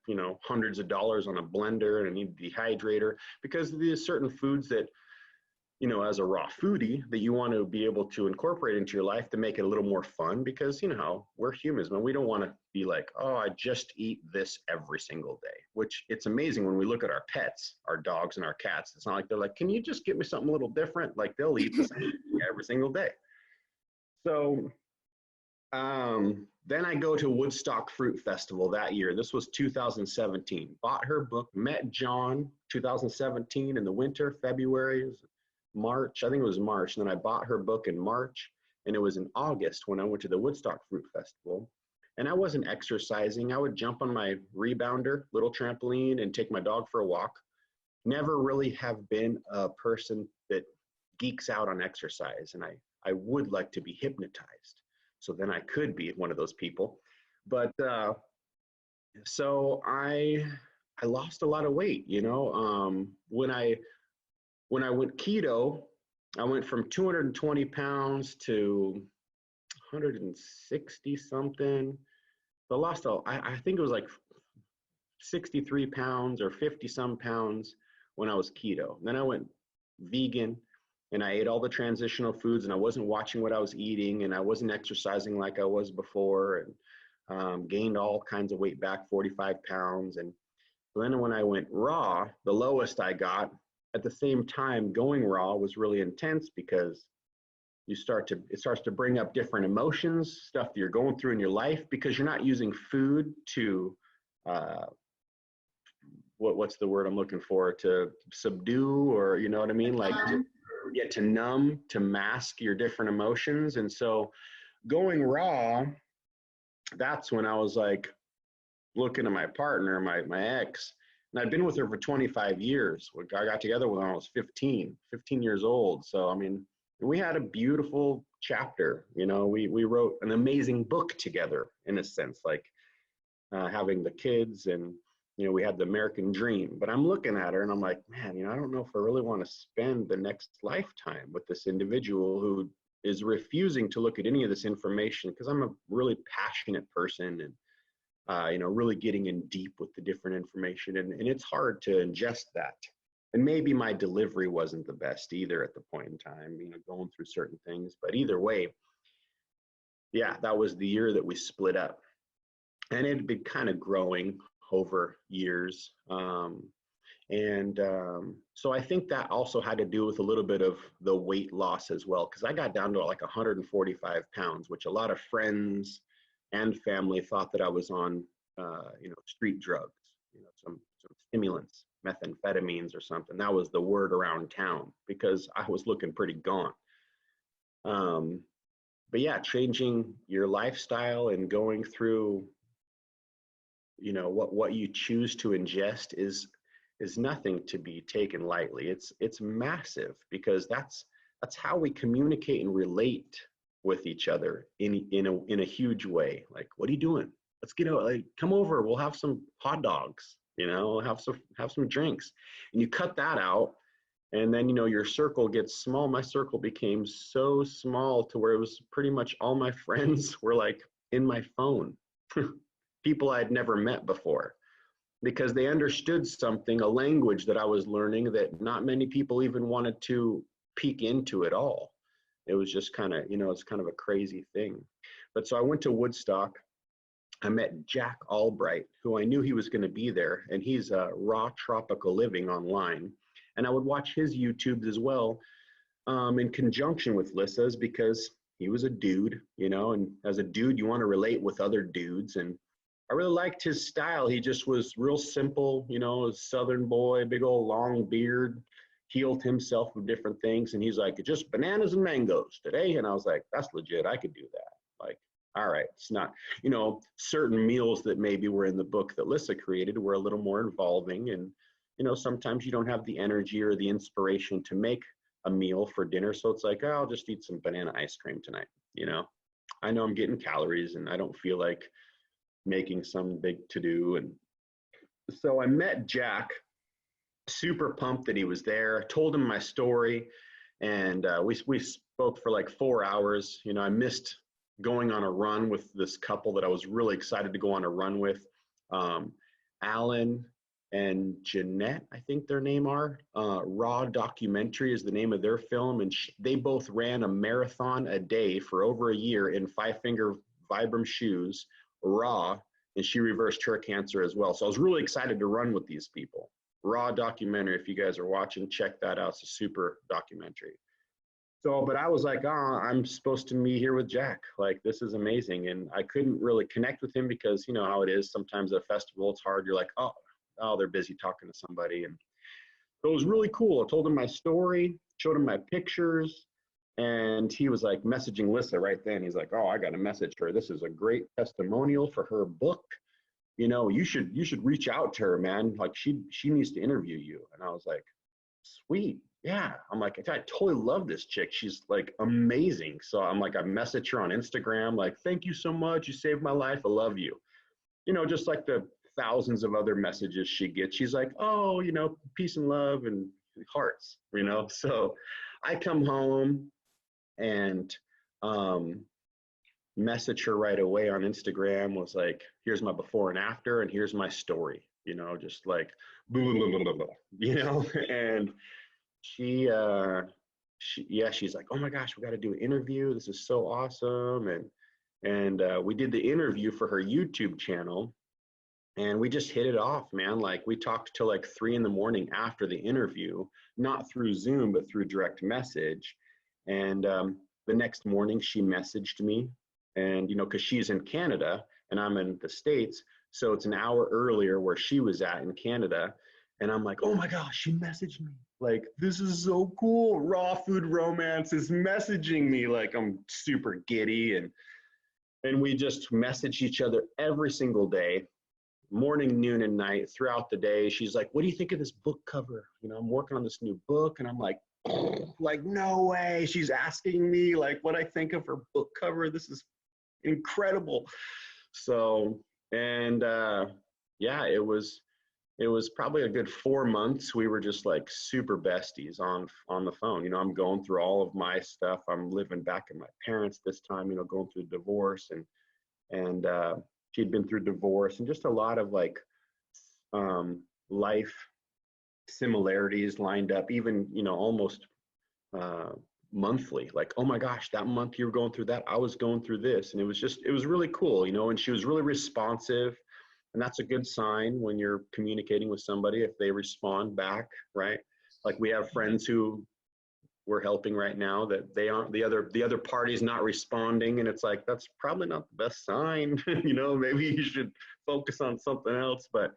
hundreds of dollars on a blender, and I need a dehydrator, because there's certain foods that, as a raw foodie, that you want to be able to incorporate into your life to make it a little more fun, because, we're humans, man. We don't want to be like, oh, I just eat this every single day, which it's amazing when we look at our pets, our dogs and our cats. It's not like they're like, can you just get me something a little different? Like, they'll eat the same thing every single day. So then I go to Woodstock Fruit Festival that year. This was 2017. Bought her book, met John, 2017 in the winter, February, March. I think it was March. And then I bought her book in March, and it was in August when I went to the Woodstock Fruit Festival. And I wasn't exercising. I would jump on my rebounder, little trampoline, and take my dog for a walk. Never really have been a person that geeks out on exercise. And I would like to be hypnotized, so then I could be one of those people. But so I lost a lot of weight, when I went keto, I went from 220 pounds to 160 something. So I lost, I think it was like 63 pounds or 50 some pounds when I was keto. Then I went vegan, and I ate all the transitional foods, and I wasn't watching what I was eating, and I wasn't exercising like I was before, and gained all kinds of weight back, 45 pounds. And then when I went raw, the lowest I got, at the same time going raw was really intense, because it starts to bring up different emotions, stuff that you're going through in your life, because you're not using food to, what's the word I'm looking for, to subdue, or, you know what I mean? Like, to numb, to mask your different emotions. And so going raw, that's when I was like looking at my partner, my ex, and I'd been with her for 25 years. I got together when I was 15 years old. So, I mean, we had a beautiful chapter, we wrote an amazing book together, in a sense, like having the kids, and we had the American dream. But I'm looking at her and I'm like, man, I don't know if I really want to spend the next lifetime with this individual who is refusing to look at any of this information, because I'm a really passionate person, and really getting in deep with the different information, and it's hard to ingest that. And maybe my delivery wasn't the best either at the point in time, going through certain things. But either way, yeah, that was the year that we split up, and it had been kind of growing over years. So I think that also had to do with a little bit of the weight loss as well, because I got down to like 145 pounds, which a lot of friends and family thought that I was on, street drugs, some stimulants, methamphetamines or something. That was the word around town, because I was looking pretty gaunt. But yeah, changing your lifestyle and going through, what you choose to ingest is nothing to be taken lightly. It's massive, because that's how we communicate and relate with each other in a huge way. Like, what are you doing? Let's get out. Like, come over. We'll have some hot dogs. Have some drinks. And you cut that out, and then your circle gets small. My circle became so small to where it was pretty much all my friends were like in my phone. People I had never met before, because they understood something, a language that I was learning that not many people even wanted to peek into at all. It was just kind of, it's kind of a crazy thing. But so I went to Woodstock. I met Jack Albright, who I knew he was going to be there, and he's Raw Tropical Living online. And I would watch his YouTubes as well, in conjunction with Lissa's, because he was a dude, and as a dude, you want to relate with other dudes. And I really liked his style. He just was real simple, a Southern boy, big old long beard, healed himself with different things. And he's like, just bananas and mangoes today. And I was like, that's legit. I could do that. Like, all right, it's not, you know, certain meals that maybe were in the book that Lissa created were a little more involving. And, you know, sometimes you don't have the energy or the inspiration to make a meal for dinner. So it's like, oh, I'll just eat some banana ice cream tonight. You know, I know I'm getting calories and I don't feel like making some big to do. And so I met Jack, super pumped that he was there, told him my story. And we spoke for like 4 hours. You know, I missed going on a run with this couple that I was really excited to go on a run with. Alan and Jeanette, I think their name are. Raw Documentary is the name of their film. And they both ran a marathon a day for over a year in 5-finger Vibram shoes, raw, and she reversed her cancer as well. So I was really excited to run with these people. Raw Documentary, if you guys are watching, check that out. It's a super documentary. So, but I was like, oh, I'm supposed to meet here with Jack. Like, this is amazing. And I couldn't really connect with him because you know how it is. Sometimes at a festival, it's hard. You're like, oh, they're busy talking to somebody. And so it was really cool. I told him my story, showed him my pictures, and he was like messaging Lissa right then. He's like, oh, I got to message her. This is a great testimonial for her book. You know, you should reach out to her, man. Like she needs to interview you. And I was like, sweet. Yeah. I'm like, I totally love this chick. She's like amazing. So I'm like, I messaged her on Instagram, like, thank you so much. You saved my life. I love you. You know, just like the thousands of other messages she gets. She's like, oh, you know, peace and love and hearts, you know? So I come home and message her right away on Instagram, was like, here's my before and after, and here's my story, you know, just like, blah, blah, blah, blah, blah, you know? And she's like, oh my gosh, we got to do an interview. This is so awesome. And we did the interview for her YouTube channel. And we just hit it off, man. Like we talked till like 3 a.m. after the interview, not through Zoom, but through direct message. And the next morning she messaged me, and, you know, cause she's in Canada and I'm in the States. So it's an hour earlier where she was at in Canada. And I'm like, oh my gosh, she messaged me. Like, this is so cool. Raw Food Romance is messaging me. Like I'm super giddy. And we just message each other every single day, morning, noon, and night throughout the day. She's like, what do you think of this book cover? You know, I'm working on this new book. And I'm like, no way. She's asking me like what I think of her book cover. This is incredible. So, and yeah, it was probably a good 4 months. We were just like super besties on the phone. You know, I'm going through all of my stuff. I'm living back at my parents this time, you know, going through divorce, and she'd been through divorce, and just a lot of like life similarities lined up, even, you know, almost monthly. Like, oh my gosh, that month you were going through that, I was going through this. And it was really cool, you know, and she was really responsive. And that's a good sign when you're communicating with somebody, if they respond back, right? Like we have friends who we're helping right now that they aren't, the other party's not responding, and it's like, that's probably not the best sign. You know, maybe you should focus on something else. But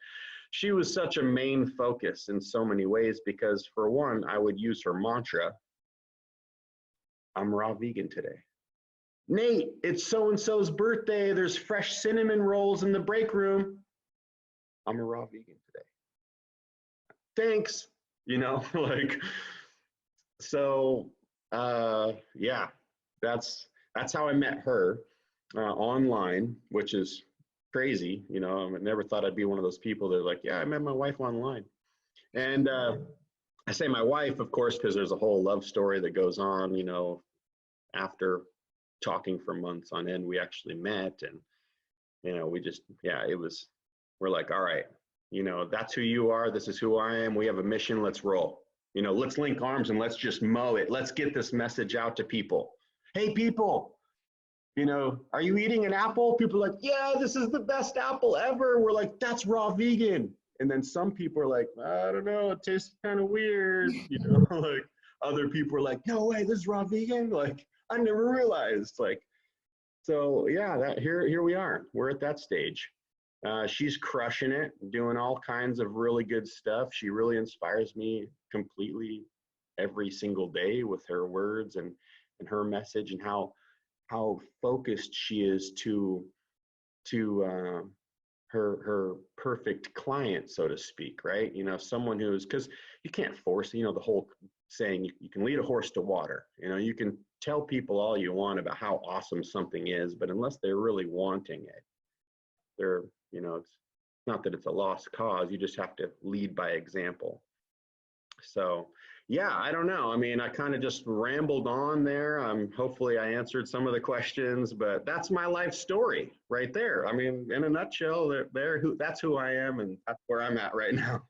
she was such a main focus in so many ways, because for one, I would use her mantra, I'm raw vegan today. Nate, it's so-and-so's birthday. There's fresh cinnamon rolls in the break room. I'm a raw vegan today. Thanks. You know, like, so yeah, that's how I met her online, which is crazy. You know, I never thought I'd be one of those people that are like, yeah, I met my wife online. And I say my wife, of course, because there's a whole love story that goes on. You know, after talking for months on end, we actually met, and, you know, we just, yeah, we're like, all right, you know, that's who you are. This is who I am. We have a mission. Let's roll. You know, let's link arms and let's just mow it. Let's get this message out to people. Hey, people, you know, are you eating an apple? People are like, yeah, this is the best apple ever. We're like, that's raw vegan. And then some people are like, I don't know, it tastes kind of weird. You know, like other people are like, no way, this is raw vegan. Like, I never realized. Like, so yeah, here we are. We're at that stage. She's crushing it, doing all kinds of really good stuff. She really inspires me completely every single day with her words and her message, and how how focused she is to her perfect client, so to speak, right? You know, someone who's, because you can't force, you know, the whole saying, you can lead a horse to water. You know, you can tell people all you want about how awesome something is, but unless they're really wanting it, they're, you know, it's not that it's a lost cause. You just have to lead by example. So yeah, I don't know. I mean, I kind of just rambled on there. Hopefully I answered some of the questions, but that's my life story right there. I mean, in a nutshell, that's who I am, and that's where I'm at right now.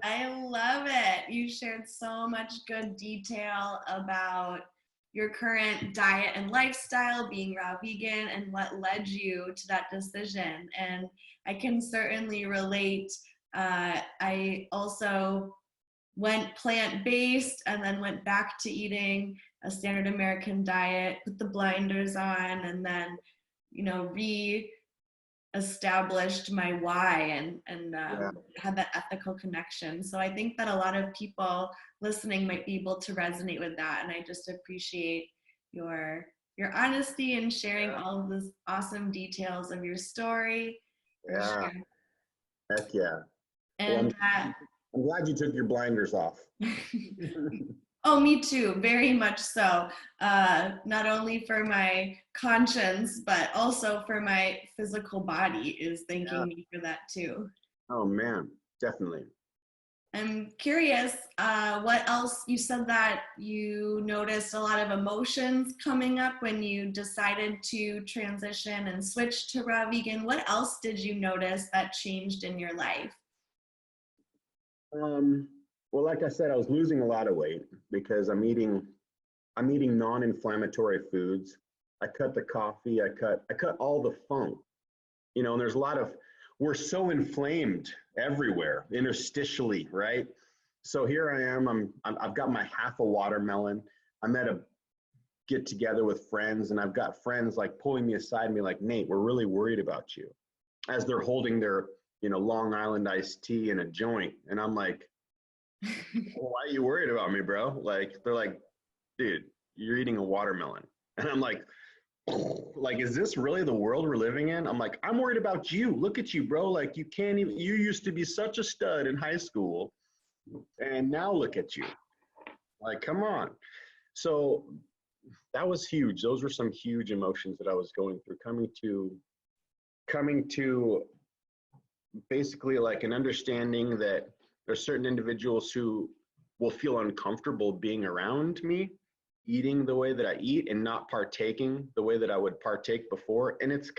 I love it. You shared so much good detail about your current diet and lifestyle, being raw vegan, and what led you to that decision. And I can certainly relate. I also went plant-based and then went back to eating a standard American diet, put the blinders on, and then, you know, re-established my why and Yeah. had that ethical connection. So I think that a lot of people listening might be able to resonate with that. And I just appreciate your honesty and sharing all of those awesome details of your story. Yeah. Heck yeah. Well, And I'm glad you took your blinders off. oh, me too, very much so. Not only for my conscience, but also for my physical body is thanking me for that too. Oh man, definitely. I'm curious, what else, you said that you noticed a lot of emotions coming up when you decided to transition and switch to raw vegan. What else did you notice that changed in your life? Well, like I said, I was losing a lot of weight because I'm eating non-inflammatory foods. I cut the coffee, I cut all the funk. You know, and there's a lot of, we're so inflamed everywhere, interstitially, right? So here I am, I've got my half a watermelon. I'm at a get together with friends, and I've got friends like pulling me aside and be like, Nate, we're really worried about you, as they're holding their, you know, Long Island iced tea in a joint. And I'm like, well, why are you worried about me, bro? Like, they're like, dude, you're eating a watermelon. And I'm like, is this really the world we're living in? I'm like, I'm worried about you. Look at you, bro. Like, you can't even, you used to be such a stud in high school, and now look at you. Like, come on. So that was huge. Those were some huge emotions that I was going through, coming to basically like an understanding that there's certain individuals who will feel uncomfortable being around me, eating the way that I eat and not partaking the way that I would partake before. And it's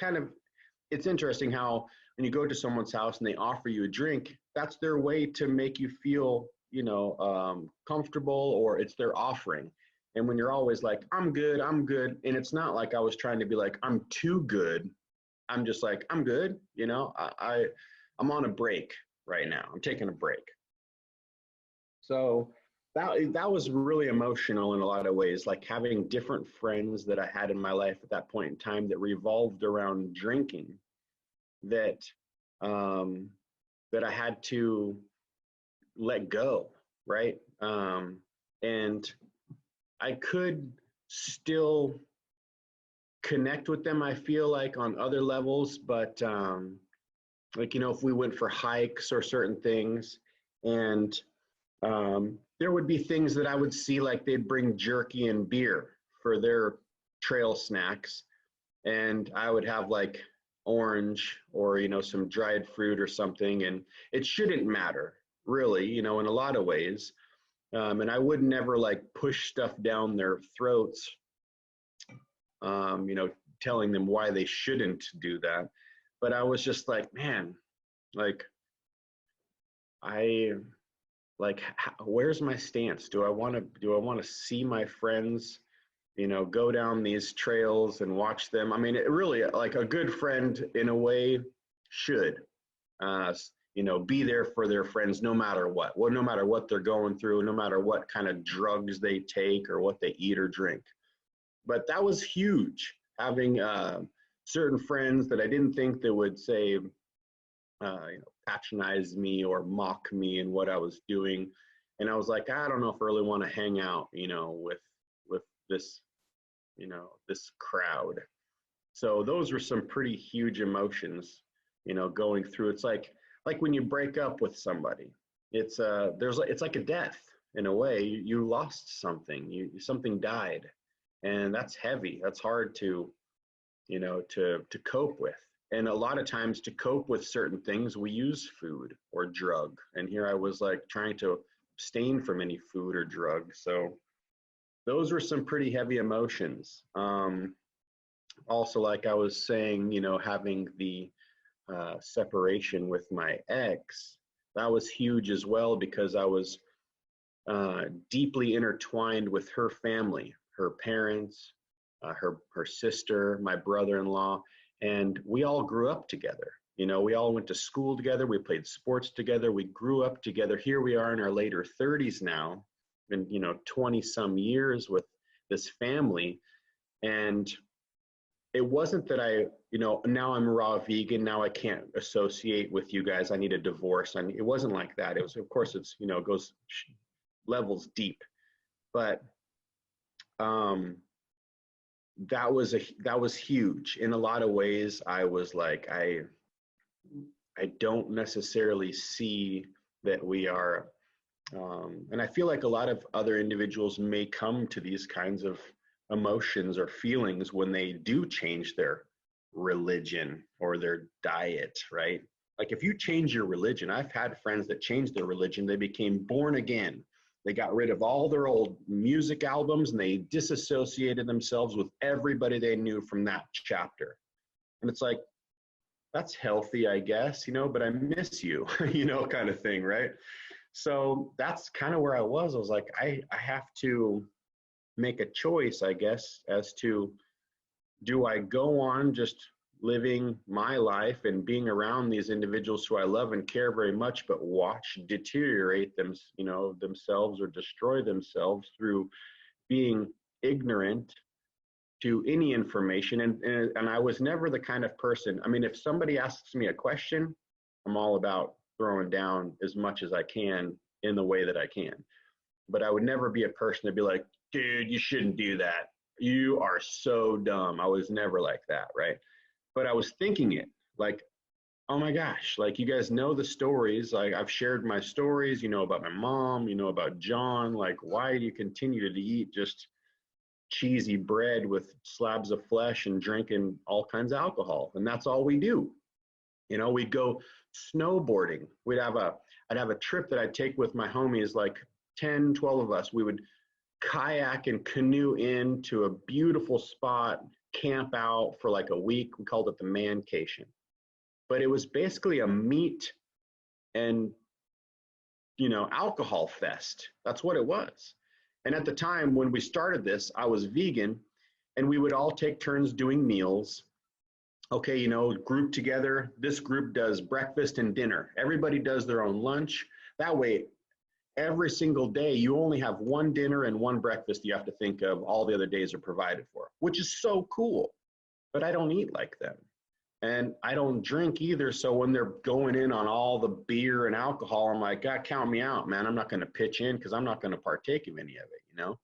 interesting how when you go to someone's house and they offer you a drink, that's their way to make you feel, you know, comfortable, or it's their offering. And when you're always like, I'm good, and it's not like I was trying to be like, I'm too good. I'm just like, I'm good, you know, I'm on a break right now. I'm taking a break. So that was really emotional in a lot of ways, like having different friends that I had in my life at that point in time that revolved around drinking, that that I had to let go, right? And I could still connect with them, I feel like, on other levels, but like, you know, if we went for hikes or certain things, and there would be things that I would see, like they'd bring jerky and beer for their trail snacks, and I would have like orange or, you know, some dried fruit or something, and it shouldn't matter really, you know, in a lot of ways. And I would never like push stuff down their throats, you know, telling them why they shouldn't do that. But I was just like, man, like, where's my stance? Do I want to see my friends, you know, go down these trails and watch them? I mean, it really, like, a good friend in a way should, you know, be there for their friends no matter what. Well, no matter what they're going through, no matter what kind of drugs they take or what they eat or drink. But that was huge, having certain friends that I didn't think that would say, you know, patronize me or mock me in what I was doing. And I was like, I don't know if I really want to hang out, you know, with this you know, this crowd. So those were some pretty huge emotions, you know, going through. It's like when you break up with somebody, it's like a death in a way. You lost something, something died, and that's heavy. That's hard to, you know, to cope with. And a lot of times to cope with certain things, we use food or drug. And here I was like trying to abstain from any food or drug. So those were some pretty heavy emotions. Also, like I was saying, you know, having the separation with my ex, that was huge as well, because I was deeply intertwined with her family, her parents, her sister, my brother-in-law, and we all grew up together. You know, we all went to school together. We played sports together. We grew up together. Here we are in our later 30s now, and, you know, 20 some years with this family. And it wasn't that I, you know, now I'm raw vegan. Now I can't associate with you guys. I need a divorce. It wasn't like that. It was, of course, it's, you know, it goes levels deep, but that was huge. In a lot of ways, I was like, I don't necessarily see that we are, and I feel like a lot of other individuals may come to these kinds of emotions or feelings when they do change their religion or their diet, right? Like if you change your religion, I've had friends that changed their religion, they became born again. They got rid of all their old music albums and they disassociated themselves with everybody they knew from that chapter. And it's like, that's healthy, I guess, you know, but I miss you, you know, kind of thing, right? So that's kind of where I was. I was like, I have to make a choice, I guess, as to, do I go on just living my life and being around these individuals who I love and care very much, but watch deteriorate them, you know, themselves or destroy themselves through being ignorant to any information? And I was never the kind of person, I mean, if somebody asks me a question, I'm all about throwing down as much as I can in the way that I can. But I would never be a person to be like, dude, you shouldn't do that. You are so dumb. I was never like that, right? But I was thinking it like, oh my gosh, like you guys know the stories. Like I've shared my stories, you know, about my mom, you know, about John. Like, why do you continue to eat just cheesy bread with slabs of flesh and drinking all kinds of alcohol? And that's all we do. You know, we'd go snowboarding. I'd have a trip that I'd take with my homies, like 10, 12 of us. We would kayak and canoe into a beautiful spot, camp out for like a week. We called it the mancation. But it was basically a meat and, you know, alcohol fest. That's what it was. And at the time when we started this, I was vegan, and we would all take turns doing meals. Okay, you know, group together. This group does breakfast and dinner. Everybody does their own lunch. That way, every single day, you only have one dinner and one breakfast you have to think of. All the other days are provided for, which is so cool. But I don't eat like them. And I don't drink either. So when they're going in on all the beer and alcohol, I'm like, God, count me out, man. I'm not going to pitch in because I'm not going to partake of any of it, you know?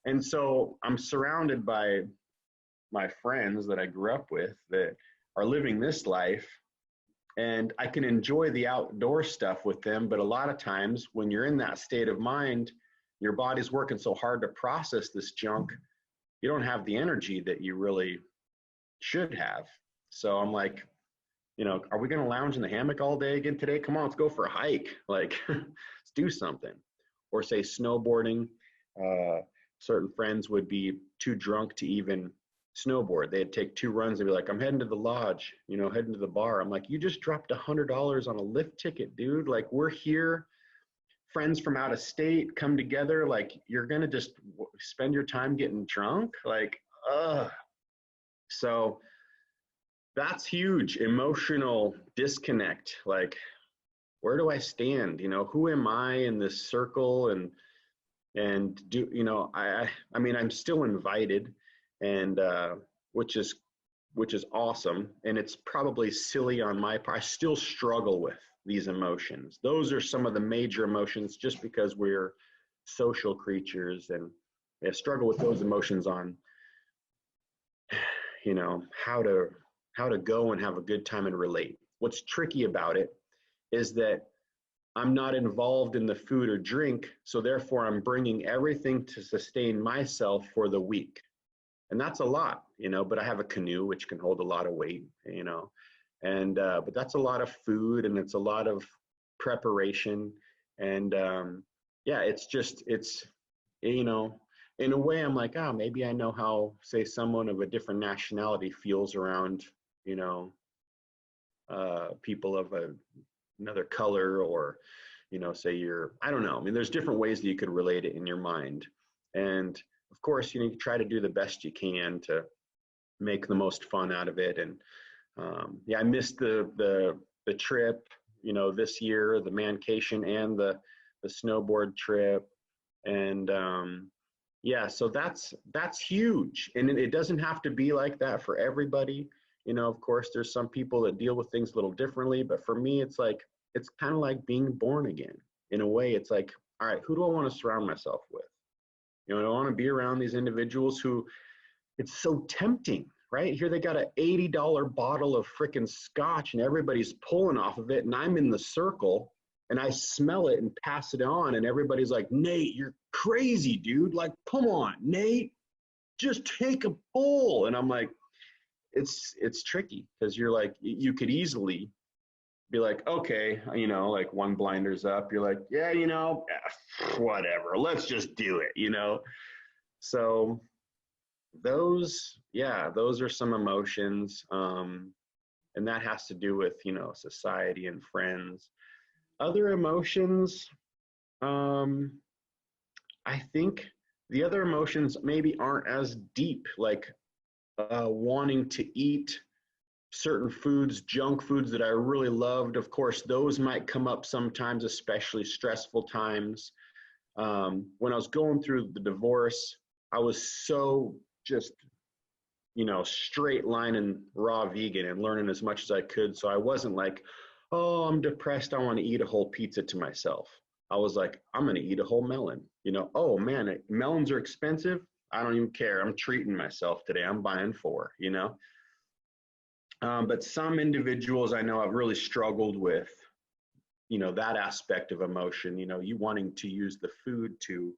And so I'm surrounded by my friends that I grew up with that are living this life. And I can enjoy the outdoor stuff with them. But a lot of times when you're in that state of mind, your body's working so hard to process this junk, you don't have the energy that you really should have. So I'm like, you know, are we going to lounge in the hammock all day again today? Come on, let's go for a hike. Like, let's do something. Or say snowboarding. Certain friends would be too drunk to even snowboard. They'd take 2 runs and be like, I'm heading to the lodge, you know, heading to the bar. I'm like, you just dropped $100 on a lift ticket, dude. Like, we're here, friends from out of state come together. Like, you're going to just spend your time getting drunk? Like, so that's huge. Emotional disconnect. Like, where do I stand? You know, who am I in this circle? And do, you know, I mean, I'm still invited, and which is awesome. And it's probably silly on my part. I still struggle with these emotions. Those are some of the major emotions, just because we're social creatures, and I struggle with those emotions on you know, how to go and have a good time and relate. What's tricky about it is that I'm not involved in the food or drink, so therefore I'm bringing everything to sustain myself for the week. And that's a lot, you know, but I have a canoe, which can hold a lot of weight, you know, and, but that's a lot of food and it's a lot of preparation. And yeah, it's, you know, in a way I'm like, oh, maybe I know how, say, someone of a different nationality feels around, you know, people of another color, or, you know, say you're, I don't know. I mean, there's different ways that you could relate it in your mind. And of course, you know, you try to do the best you can to make the most fun out of it. And yeah, I missed the trip, you know, this year, the mancation and the snowboard trip. And yeah, so that's huge. And it doesn't have to be like that for everybody. You know, of course, there's some people that deal with things a little differently, but for me, it's like, it's kind of like being born again. In a way, it's like, all right, who do I want to surround myself with? You know, I want to be around these individuals who, it's so tempting, right? Here they got an $80 bottle of freaking scotch and everybody's pulling off of it. And I'm in the circle and I smell it and pass it on. And everybody's like, Nate, you're crazy, dude. Like, come on, Nate, just take a bowl. And I'm like, it's tricky because you're like, you could easily be like, okay, you know, like one blinder's up. You're like, yeah, you know, whatever, let's just do it, you know? So those are some emotions. And that has to do with, you know, society and friends. Other emotions, I think the other emotions maybe aren't as deep, like wanting to eat certain foods, junk foods that I really loved. Of course, those might come up sometimes, especially stressful times. When I was going through the divorce, I was so just, you know, straight line and raw vegan and learning as much as I could. So I wasn't like, oh, I'm depressed, I want to eat a whole pizza to myself. I was like, I'm going to eat a whole melon. You know, oh man, melons are expensive. I don't even care. I'm treating myself today. I'm buying 4, you know. But some individuals I know have really struggled with, you know, that aspect of emotion, you know, you wanting to use the food to,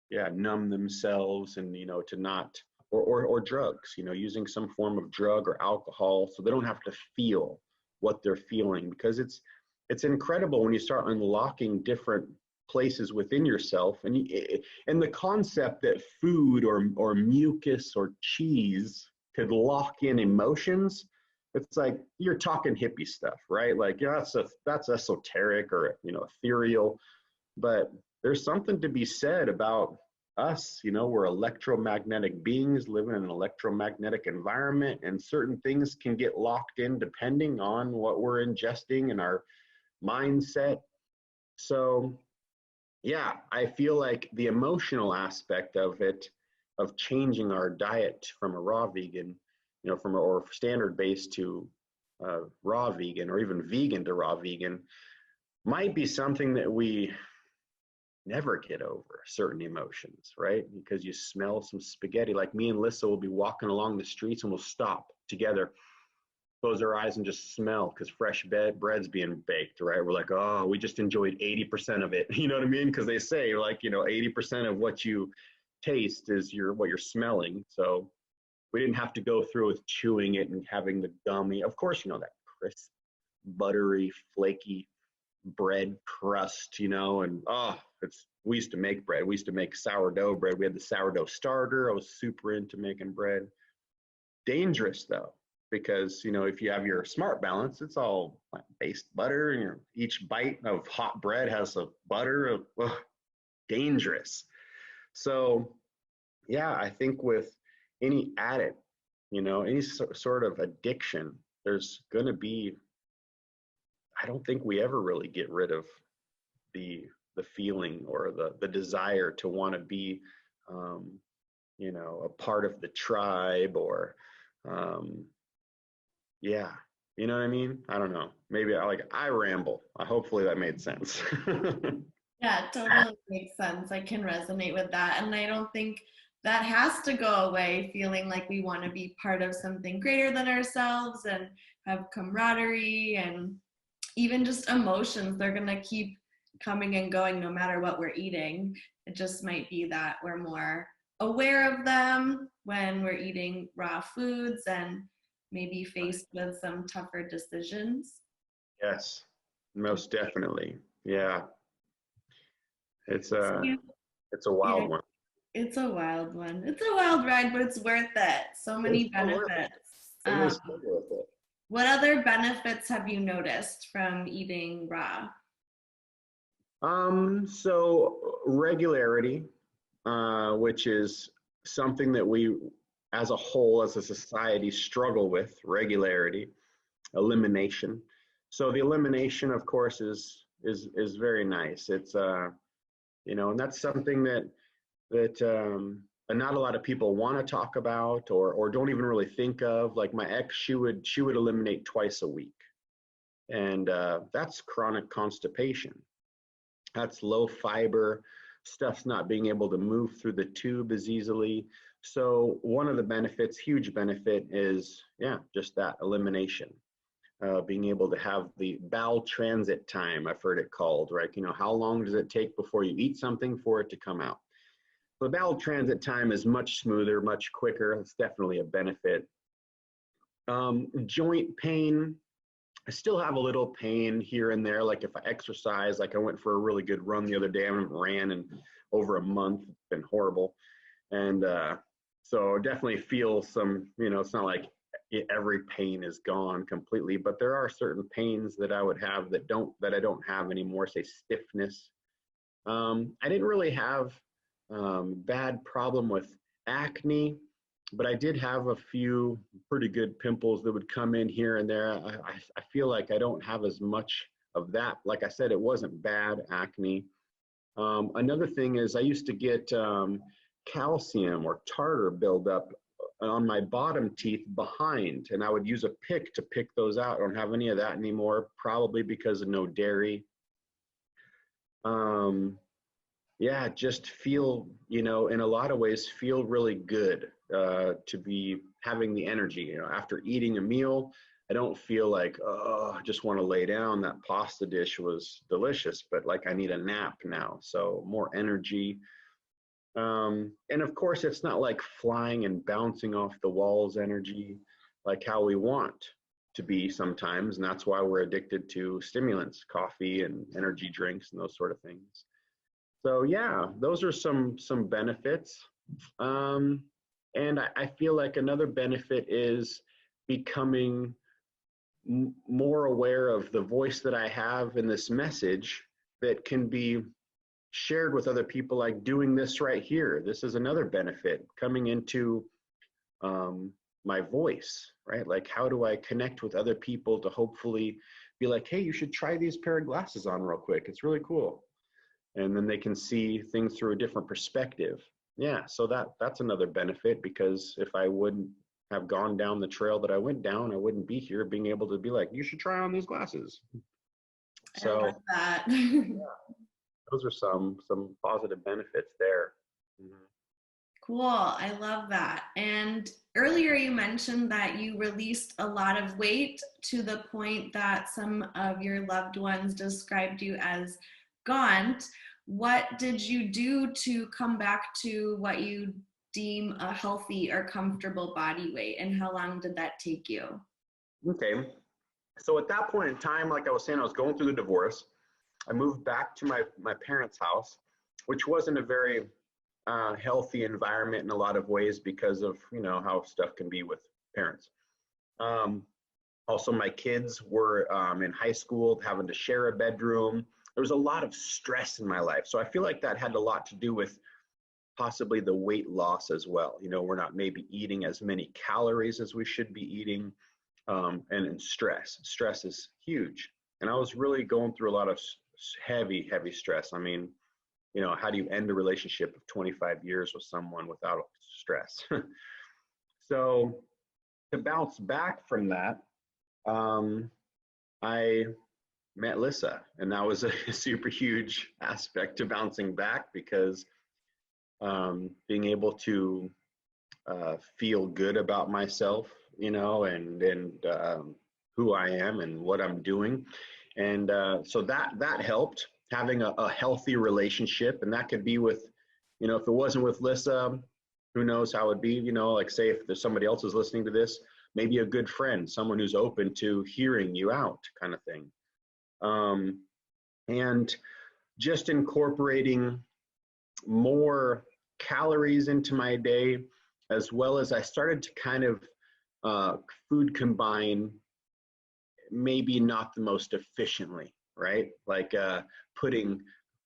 yeah, numb themselves and, you know, to not, or drugs, you know, using some form of drug or alcohol so they don't have to feel what they're feeling, because it's incredible when you start unlocking different places within yourself, and the concept that food or mucus or cheese could lock in emotions. It's like you're talking hippie stuff, right? Like, yeah, that's esoteric or, you know, ethereal, but there's something to be said about us. You know, we're electromagnetic beings living in an electromagnetic environment, and certain things can get locked in depending on what we're ingesting and our mindset. So yeah, I feel like the emotional aspect of it, of changing our diet from a raw vegan, you know, from or standard base to raw vegan, or even vegan to raw vegan, might be something that we never get over, certain emotions, right? Because you smell some spaghetti. Like me and Lissa will be walking along the streets and we'll stop together, close our eyes and just smell, because fresh bread's being baked, right? We're like, oh, we just enjoyed 80% of it. You know what I mean? Because they say, like, you know, 80% of what you taste is what you're smelling. So we didn't have to go through with chewing it and having the gummy. Of course, you know, that crisp, buttery, flaky bread crust, you know, and we used to make bread. We used to make sourdough bread. We had the sourdough starter. I was super into making bread. Dangerous though, because, you know, if you have your smart balance, it's all based butter, and each bite of hot bread has a butter of dangerous. So yeah, I think with any addict, you know, any sort of addiction, there's going to be, I don't think we ever really get rid of the feeling or the desire to want to be, you know, a part of the tribe, or yeah, you know what I mean? I don't know. Maybe I ramble. Hopefully that made sense. Yeah, it totally makes sense. I can resonate with that. And I don't think that has to go away, feeling like we want to be part of something greater than ourselves and have camaraderie and even just emotions. They're going to keep coming and going no matter what we're eating. It just might be that we're more aware of them when we're eating raw foods and maybe faced with some tougher decisions. Yes, most definitely. Yeah, it's a Yeah, it's a wild one. it's a wild one. It's a wild ride, but it's worth it. So It's many so worth it. benefits. It is so worth it. What other benefits have you noticed from eating raw? So regularity, which is something that we, as a whole, as a society, struggle with, regularity, elimination. So the elimination, of course, is very nice. It's and that's something that not a lot of people want to talk about or don't even really think of. Like my ex, she would eliminate twice a week, and that's chronic constipation. That's low fiber, stuff's not being able to move through the tube as easily. So one of the benefits, huge benefit, is just that elimination. Being able to have the bowel transit time, I've heard it called, right? How long does it take before you eat something for it to come out? The bowel transit time is much smoother, much quicker. It's definitely a benefit. Joint pain, I still have a little pain here and there. Like if I exercise, like I went for a really good run the other day. I haven't ran in over a month. It's been horrible. And so definitely feel some, it's not like every pain is gone completely, but there are certain pains that I would have that I don't have anymore, say stiffness. I didn't really have bad problem with acne, but I did have a few pretty good pimples that would come in here and there. I feel like I don't have as much of that. Like I said, it wasn't bad acne. Another thing is I used to get calcium or tartar buildup on my bottom teeth behind, and I would use a pick to pick those out. I don't have any of that anymore, probably because of no dairy. Just feel, in a lot of ways, feel really good to be having the energy. After eating a meal, I don't feel like, oh, I just want to lay down. That pasta dish was delicious, but like I need a nap now. So more energy. And of course, it's not like flying and bouncing off the walls energy, like how we want to be sometimes. And that's why we're addicted to stimulants, coffee and energy drinks and those sort of things. So yeah, those are some benefits. And I feel like another benefit is becoming more aware of the voice that I have in this message that can be shared with other people, like doing this right here. This is another benefit, coming into my voice, right? Like how do I connect with other people to hopefully be like, hey, you should try these pair of glasses on real quick. It's really cool. And then they can see things through a different perspective. Yeah, so that's another benefit, because if I wouldn't have gone down the trail that I went down, I wouldn't be here being able to be like, you should try on these glasses. So I love that. those are some positive benefits there. Mm-hmm. Cool. I love that. And earlier you mentioned that you released a lot of weight to the point that some of your loved ones described you as gaunt. What did you do to come back to what you deem a healthy or comfortable body weight, and how long did that take you? Okay. So at that point in time, like I was saying, I was going through the divorce. I moved back to my parents' house, which wasn't a very healthy environment in a lot of ways because of how stuff can be with parents. Also, my kids were in high school, having to share a bedroom. There was a lot of stress in my life, so I feel like that had a lot to do with possibly the weight loss as well. We're not maybe eating as many calories as we should be eating, and in stress is huge. And I was really going through a lot of heavy stress. I mean, how do you end a relationship of 25 years with someone without stress? So to bounce back from that, I met Lissa, and that was a super huge aspect to bouncing back, because being able to feel good about myself, you know, and who I am and what I'm doing. And so that helped, having a healthy relationship. And that could be with, you know, if it wasn't with Lissa, who knows how it'd be, you know, like say if there's somebody else is listening to this, maybe a good friend, someone who's open to hearing you out, kind of thing. And just incorporating more calories into my day, as well as I started to kind of food combine, maybe not the most efficiently, right? Like putting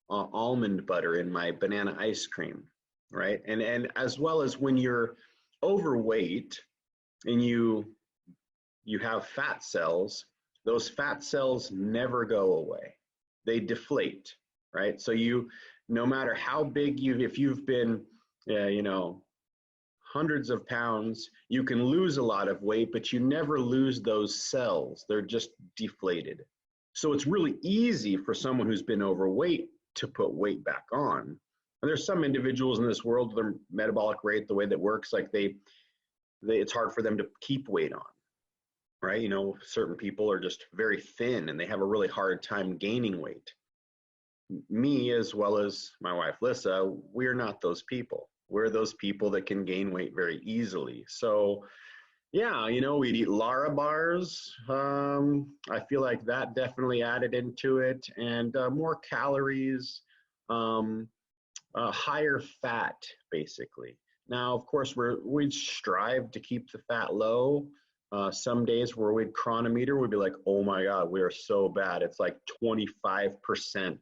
almond butter in my banana ice cream, right? And as well as when you're overweight and you have fat cells, those fat cells never go away. They deflate, right? So no matter how big if you've been, you know, hundreds of pounds, you can lose a lot of weight, but you never lose those cells. They're just deflated. So it's really easy for someone who's been overweight to put weight back on. And there's some individuals in this world, their metabolic rate, the way that works, like it's hard for them to keep weight on, right? You know, certain people are just very thin and they have a really hard time gaining weight. Me, as well as my wife, Lissa, we're not those people. We're those people that can gain weight very easily. So yeah, you know, we'd eat Lara bars. I feel like that definitely added into it, and more calories, higher fat, basically. Now, of course, we'd strive to keep the fat low. Some days where we'd chronometer, we'd be like, oh my God, we are so bad. It's like 25%.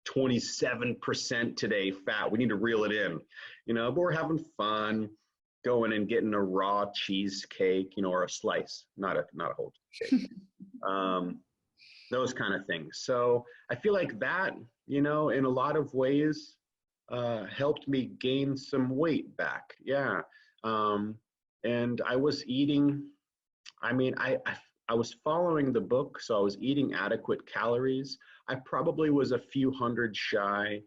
27% today fat. We need to reel it in, you know, but we're having fun going and getting a raw cheesecake, you know, or a slice, not a whole cheesecake. Those kind of things. So I feel like that, you know, in a lot of ways, helped me gain some weight back. Yeah. And I was eating, I mean, I was following the book, so I was eating adequate calories. I probably was a few hundred shy,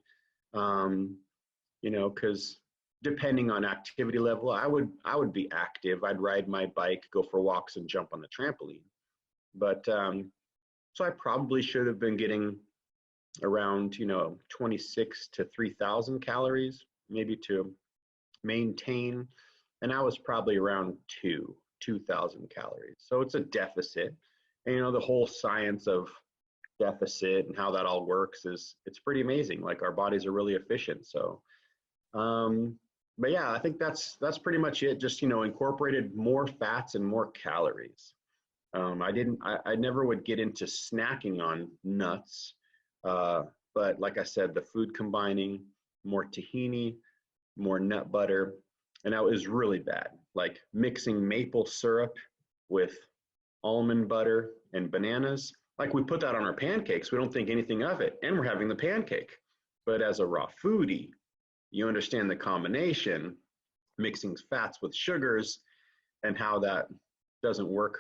you know, because depending on activity level, I would be active. I'd ride my bike, go for walks, and jump on the trampoline. But so I probably should have been getting around, you know, 26 to 3,000 calories, maybe to maintain. And I was probably around 2,000 calories. So it's a deficit. And, you know, the whole science of deficit and how that all works it's pretty amazing. Like our bodies are really efficient. So, but yeah, I think that's pretty much it. Just, you know, incorporated more fats and more calories. I never would get into snacking on nuts. But like I said, the food combining, more tahini, more nut butter, and that was really bad. Like mixing maple syrup with almond butter and bananas. Like we put that on our pancakes, we don't think anything of it, and we're having the pancake. But as a raw foodie, you understand the combination, mixing fats with sugars, and how that doesn't work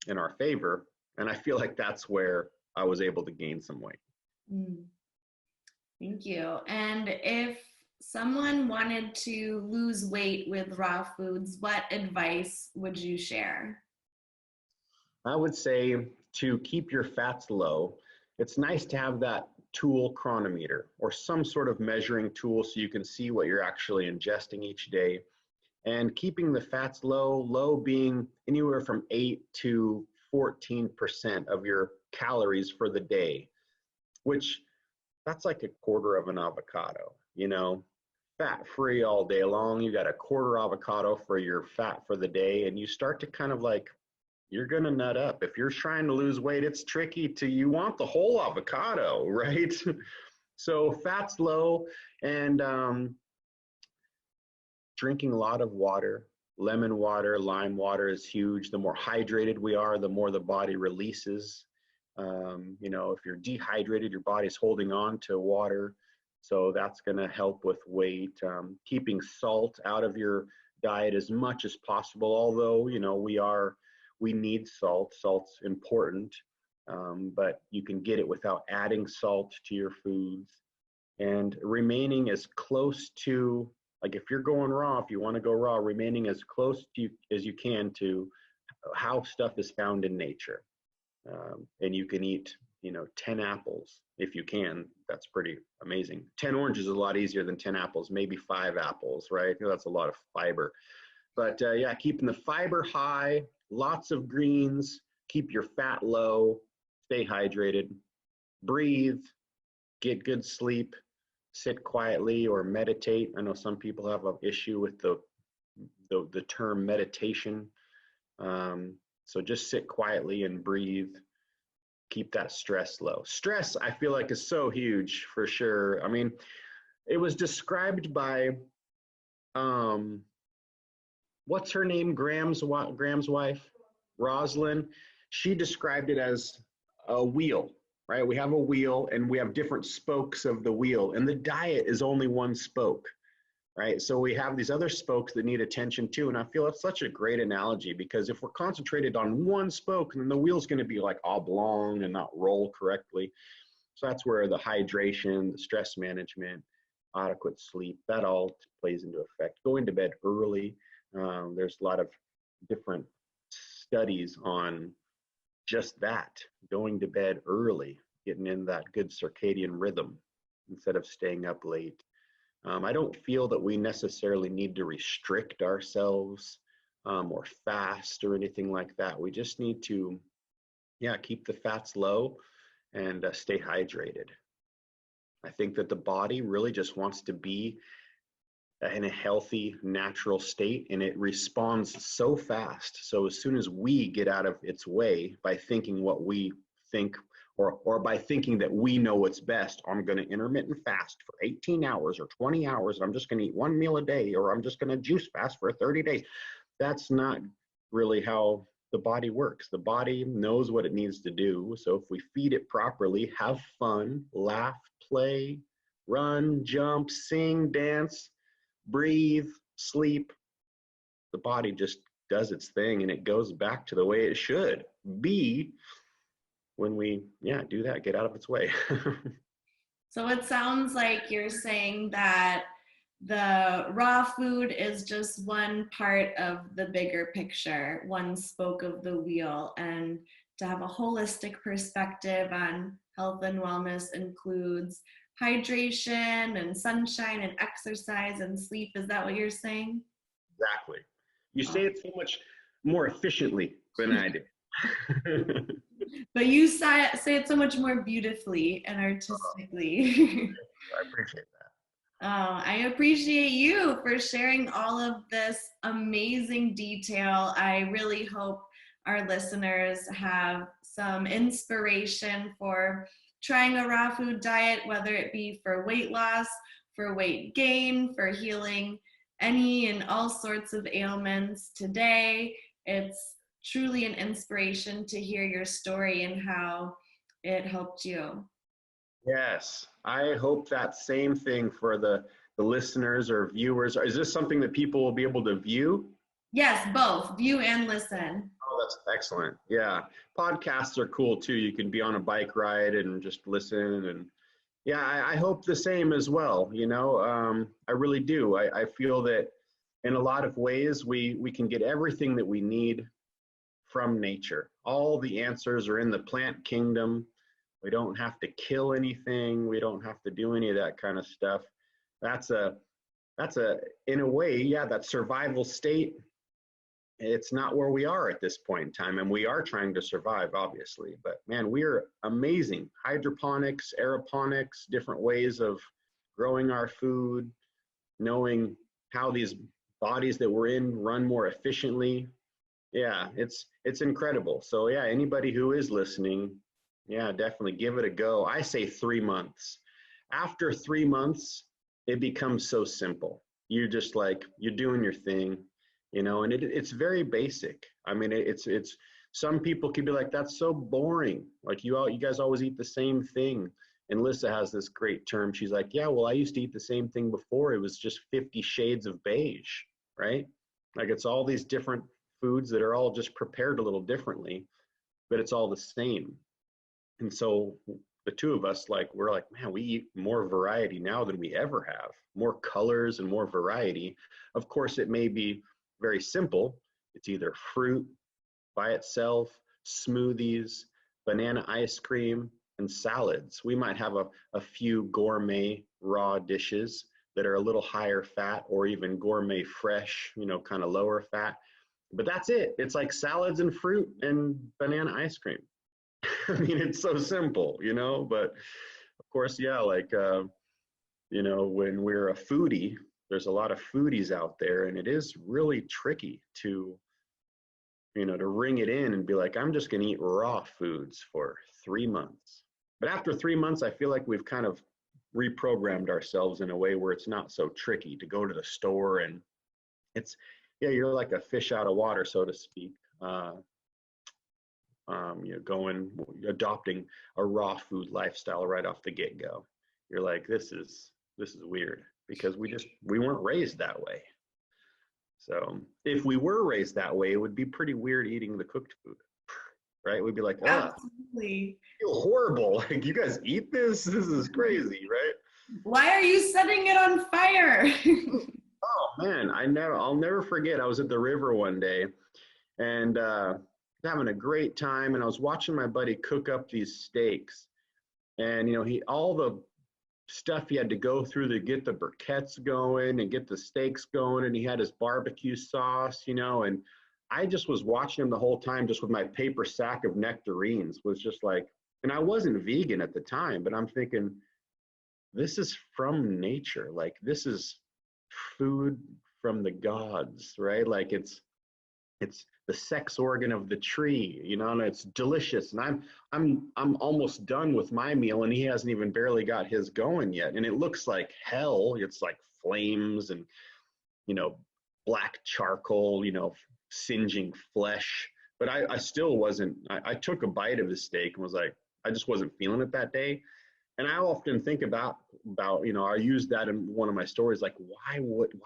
in our favor. And I feel like that's where I was able to gain some weight. Thank you. And if someone wanted to lose weight with raw foods, what advice would you share? I would say to keep your fats low, it's nice to have that tool chronometer or some sort of measuring tool so you can see what you're actually ingesting each day. And keeping the fats low being anywhere from 8 to 14% of your calories for the day, which that's like a quarter of an avocado, you know, fat free all day long. You got a quarter avocado for your fat for the day, and you start to kind of like, you're going to nut up. If you're trying to lose weight, it's tricky you want the whole avocado, right? So fat's low, and drinking a lot of water. Lemon water, lime water is huge. The more hydrated we are, the more the body releases. You know, if you're dehydrated, your body's holding on to water. So that's going to help with weight. Keeping salt out of your diet as much as possible. Although, you know, we need salt. Salt's important, but you can get it without adding salt to your foods. And remaining as close to Like if you're going raw, if you want to go raw, remaining as close to you as you can to how stuff is found in nature. And you can eat, 10 apples if you can. That's pretty amazing. 10 oranges is a lot easier than 10 apples, maybe 5 apples, right? That's a lot of fiber. But yeah, keeping the fiber high, lots of greens, keep your fat low, stay hydrated, breathe, get good sleep, sit quietly or meditate. I know some people have an issue with the term meditation. So just sit quietly and breathe. Keep that stress low. Stress, I feel like, is so huge for sure. I mean, it was described by, what's her name? Graham's wife, Rosalind. She described it as a wheel, right? We have a wheel and we have different spokes of the wheel, and the diet is only one spoke, right? So we have these other spokes that need attention too. And I feel it's such a great analogy, because if we're concentrated on one spoke, then the wheel's going to be like oblong and not roll correctly. So that's where the hydration, the stress management, adequate sleep, that all plays into effect. Going to bed early. There's a lot of different studies on just that, going to bed early, getting in that good circadian rhythm instead of staying up late. I don't feel that we necessarily need to restrict ourselves or fast or anything like that. We just need to, keep the fats low and stay hydrated. I think that the body really just wants to be in a healthy, natural state, and it responds so fast. So as soon as we get out of its way by thinking what we think, or by thinking that we know what's best, I'm going to intermittent fast for 18 hours or 20 hours, I'm just going to eat one meal a day, or I'm just going to juice fast for 30 days. That's not really how the body works. The body knows what it needs to do. So if we feed it properly, have fun, laugh, play, run, jump, sing, dance, breathe, sleep, the body just does its thing, and it goes back to the way it should be when we do that, get out of its way. So it sounds like you're saying that the raw food is just one part of the bigger picture, one spoke of the wheel, and to have a holistic perspective on health and wellness includes hydration and sunshine and exercise and sleep. Is that what you're saying? Exactly. You say it so much more efficiently than I do. But you say it so much more beautifully and artistically. I appreciate that. I appreciate you for sharing all of this amazing detail. I really hope our listeners have some inspiration for trying a raw food diet, whether it be for weight loss, for weight gain, for healing any and all sorts of ailments today. It's truly an inspiration to hear your story and how it helped you. Yes, I hope that same thing for the listeners or viewers. Is this something that people will be able to view? Yes, both view and listen. Oh, that's excellent. Yeah, podcasts are cool too. You can be on a bike ride and just listen. And yeah, I hope the same as well. I really do. I feel that in a lot of ways we can get everything that we need from nature. All the answers are in the plant kingdom. We don't have to kill anything. We don't have to do any of that kind of stuff. That's in a way, that survival state. It's not where we are at this point in time, and we are trying to survive, obviously. But man, we're amazing. Hydroponics, aeroponics, different ways of growing our food, knowing how these bodies that we're in run more efficiently. Yeah, it's incredible. So yeah, anybody who is listening, definitely give it a go. I say 3 months. After 3 months, it becomes so simple. You're just like, you're doing your thing, and it's very basic. I mean, it's some people could be like, that's so boring. Like you guys always eat the same thing. And Lissa has this great term. She's like, yeah, well, I used to eat the same thing before. It was just 50 shades of beige, right? Like it's all these different foods that are all just prepared a little differently, but it's all the same. And so the two of us, like, we're like, man, we eat more variety now than we ever have, more colors and more variety. Of course, it may be very simple. It's either fruit by itself, smoothies, banana ice cream, and salads. We might have a few gourmet raw dishes that are a little higher fat, or even gourmet fresh, kind of lower fat. But that's it. It's like salads and fruit and banana ice cream. I mean, it's so simple, but of course, yeah, like, when we're a foodie, there's a lot of foodies out there, and it is really tricky to ring it in and be like, I'm just going to eat raw foods for 3 months. But after 3 months, I feel like we've kind of reprogrammed ourselves in a way where it's not so tricky to go to the store, and you're like a fish out of water, so to speak. Adopting a raw food lifestyle right off the get-go. You're like, this is weird, because we weren't raised that way. So if we were raised that way, it would be pretty weird eating the cooked food, right? We'd be like, oh, absolutely, I feel horrible. Like, you guys eat this? This is crazy, right? Why are you setting it on fire? Oh man, I'll never forget. I was at the river one day, and having a great time, and I was watching my buddy cook up these steaks, and all the stuff he had to go through to get the briquettes going and get the steaks going, and he had his barbecue sauce, and I just was watching him the whole time, just with my paper sack of nectarines, was just like, and I wasn't vegan at the time, but I'm thinking, this is from nature. Like, this is food from the gods, right? Like, it's the sex organ of the tree, and it's delicious. And I'm almost done with my meal, and he hasn't even barely got his going yet. And it looks like hell. It's like flames and, black charcoal, singeing flesh. But I still wasn't, I took a bite of the steak and was like, I just wasn't feeling it that day. And I often think about, I used that in one of my stories, like, why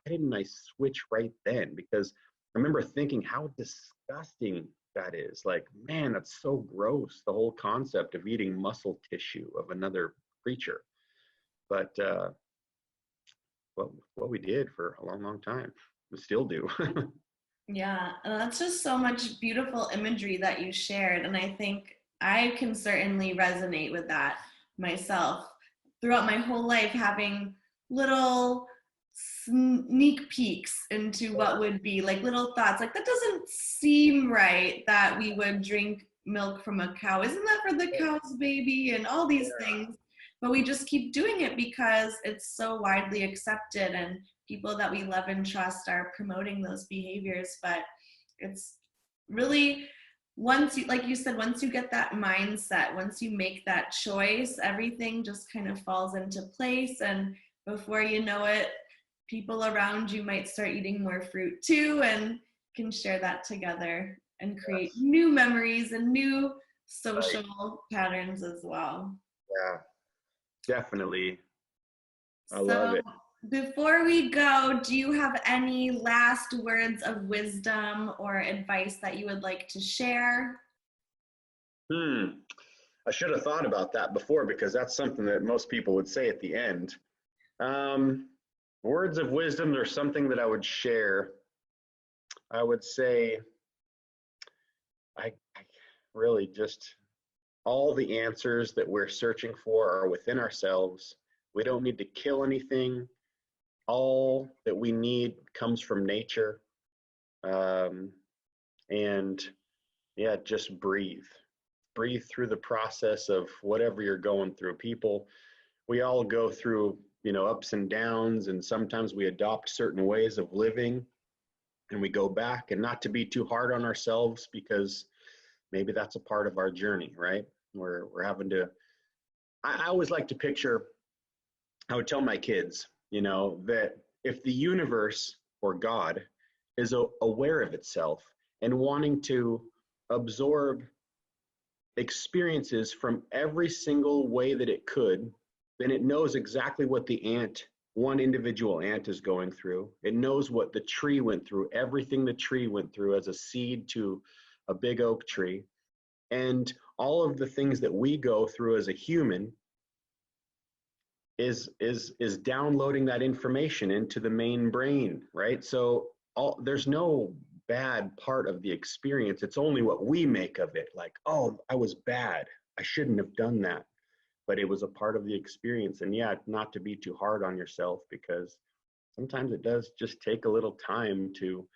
didn't I switch right then? Because I remember thinking how disgusting that is. Like, man, that's so gross, the whole concept of eating muscle tissue of another creature. But what we did for a long, long time, we still do. Yeah, and that's just so much beautiful imagery that you shared. And I think I can certainly resonate with that myself throughout my whole life, having little sneak peeks into what would be like little thoughts like, that doesn't seem right that we would drink milk from a cow. Isn't that for the cow's baby? And all these things. But we just keep doing it because it's so widely accepted, and people that we love and trust are promoting those behaviors. But it's really, once you, like you said, once you get that mindset, once you make that choice, everything just kind of falls into place. And before you know it, people around you might start eating more fruit too, and can share that together and create new memories and new social patterns as well. Yeah, definitely. I love it. Before we go, do you have any last words of wisdom or advice that you would like to share? I should have thought about that before, because that's something that most people would say at the end. Words of wisdom are something that I would share. I would say, I really just, all the answers that we're searching for are within ourselves. We don't need to kill anything. All that we need comes from nature. And yeah, just breathe. Breathe through the process of whatever you're going through. We all go through, ups and downs, and sometimes we adopt certain ways of living and we go back, and not to be too hard on ourselves, because maybe that's a part of our journey, right? We're having to, I always like to picture, I would tell my kids, that if the universe or God is aware of itself and wanting to absorb experiences from every single way that it could, then it knows exactly what one individual ant is going through. It knows what the tree went through, everything the tree went through as a seed to a big oak tree. And all of the things that we go through as a human is downloading that information into the main brain, right? So there's no bad part of the experience. It's only what we make of it. Like, oh, I was bad. I shouldn't have done that. But it was a part of the experience. And yeah, not to be too hard on yourself, because sometimes it does just take a little time to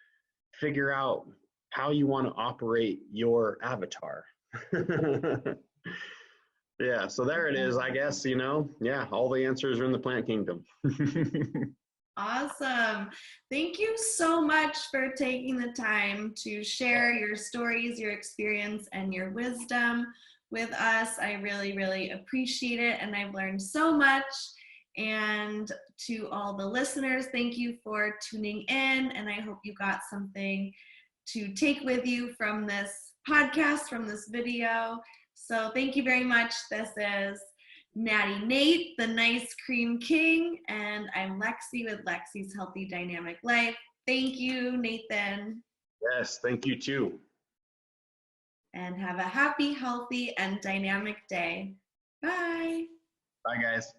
figure out how you want to operate your avatar. Yeah, so there it is, I guess, yeah, all the answers are in the plant kingdom. Awesome. Thank you so much for taking the time to share your stories, your experience, and your wisdom with us. I really, really appreciate it, and I've learned so much. And to all the listeners, thank you for tuning in, and I hope you got something to take with you from this podcast, from this video. So thank you very much. This is Natty Nate, the Nice Cream King, and I'm Lexi with Lexi's Healthy Dynamic Life. Thank you, Nathan. Yes, thank you too. And have a happy, healthy, and dynamic day. Bye. Bye, guys.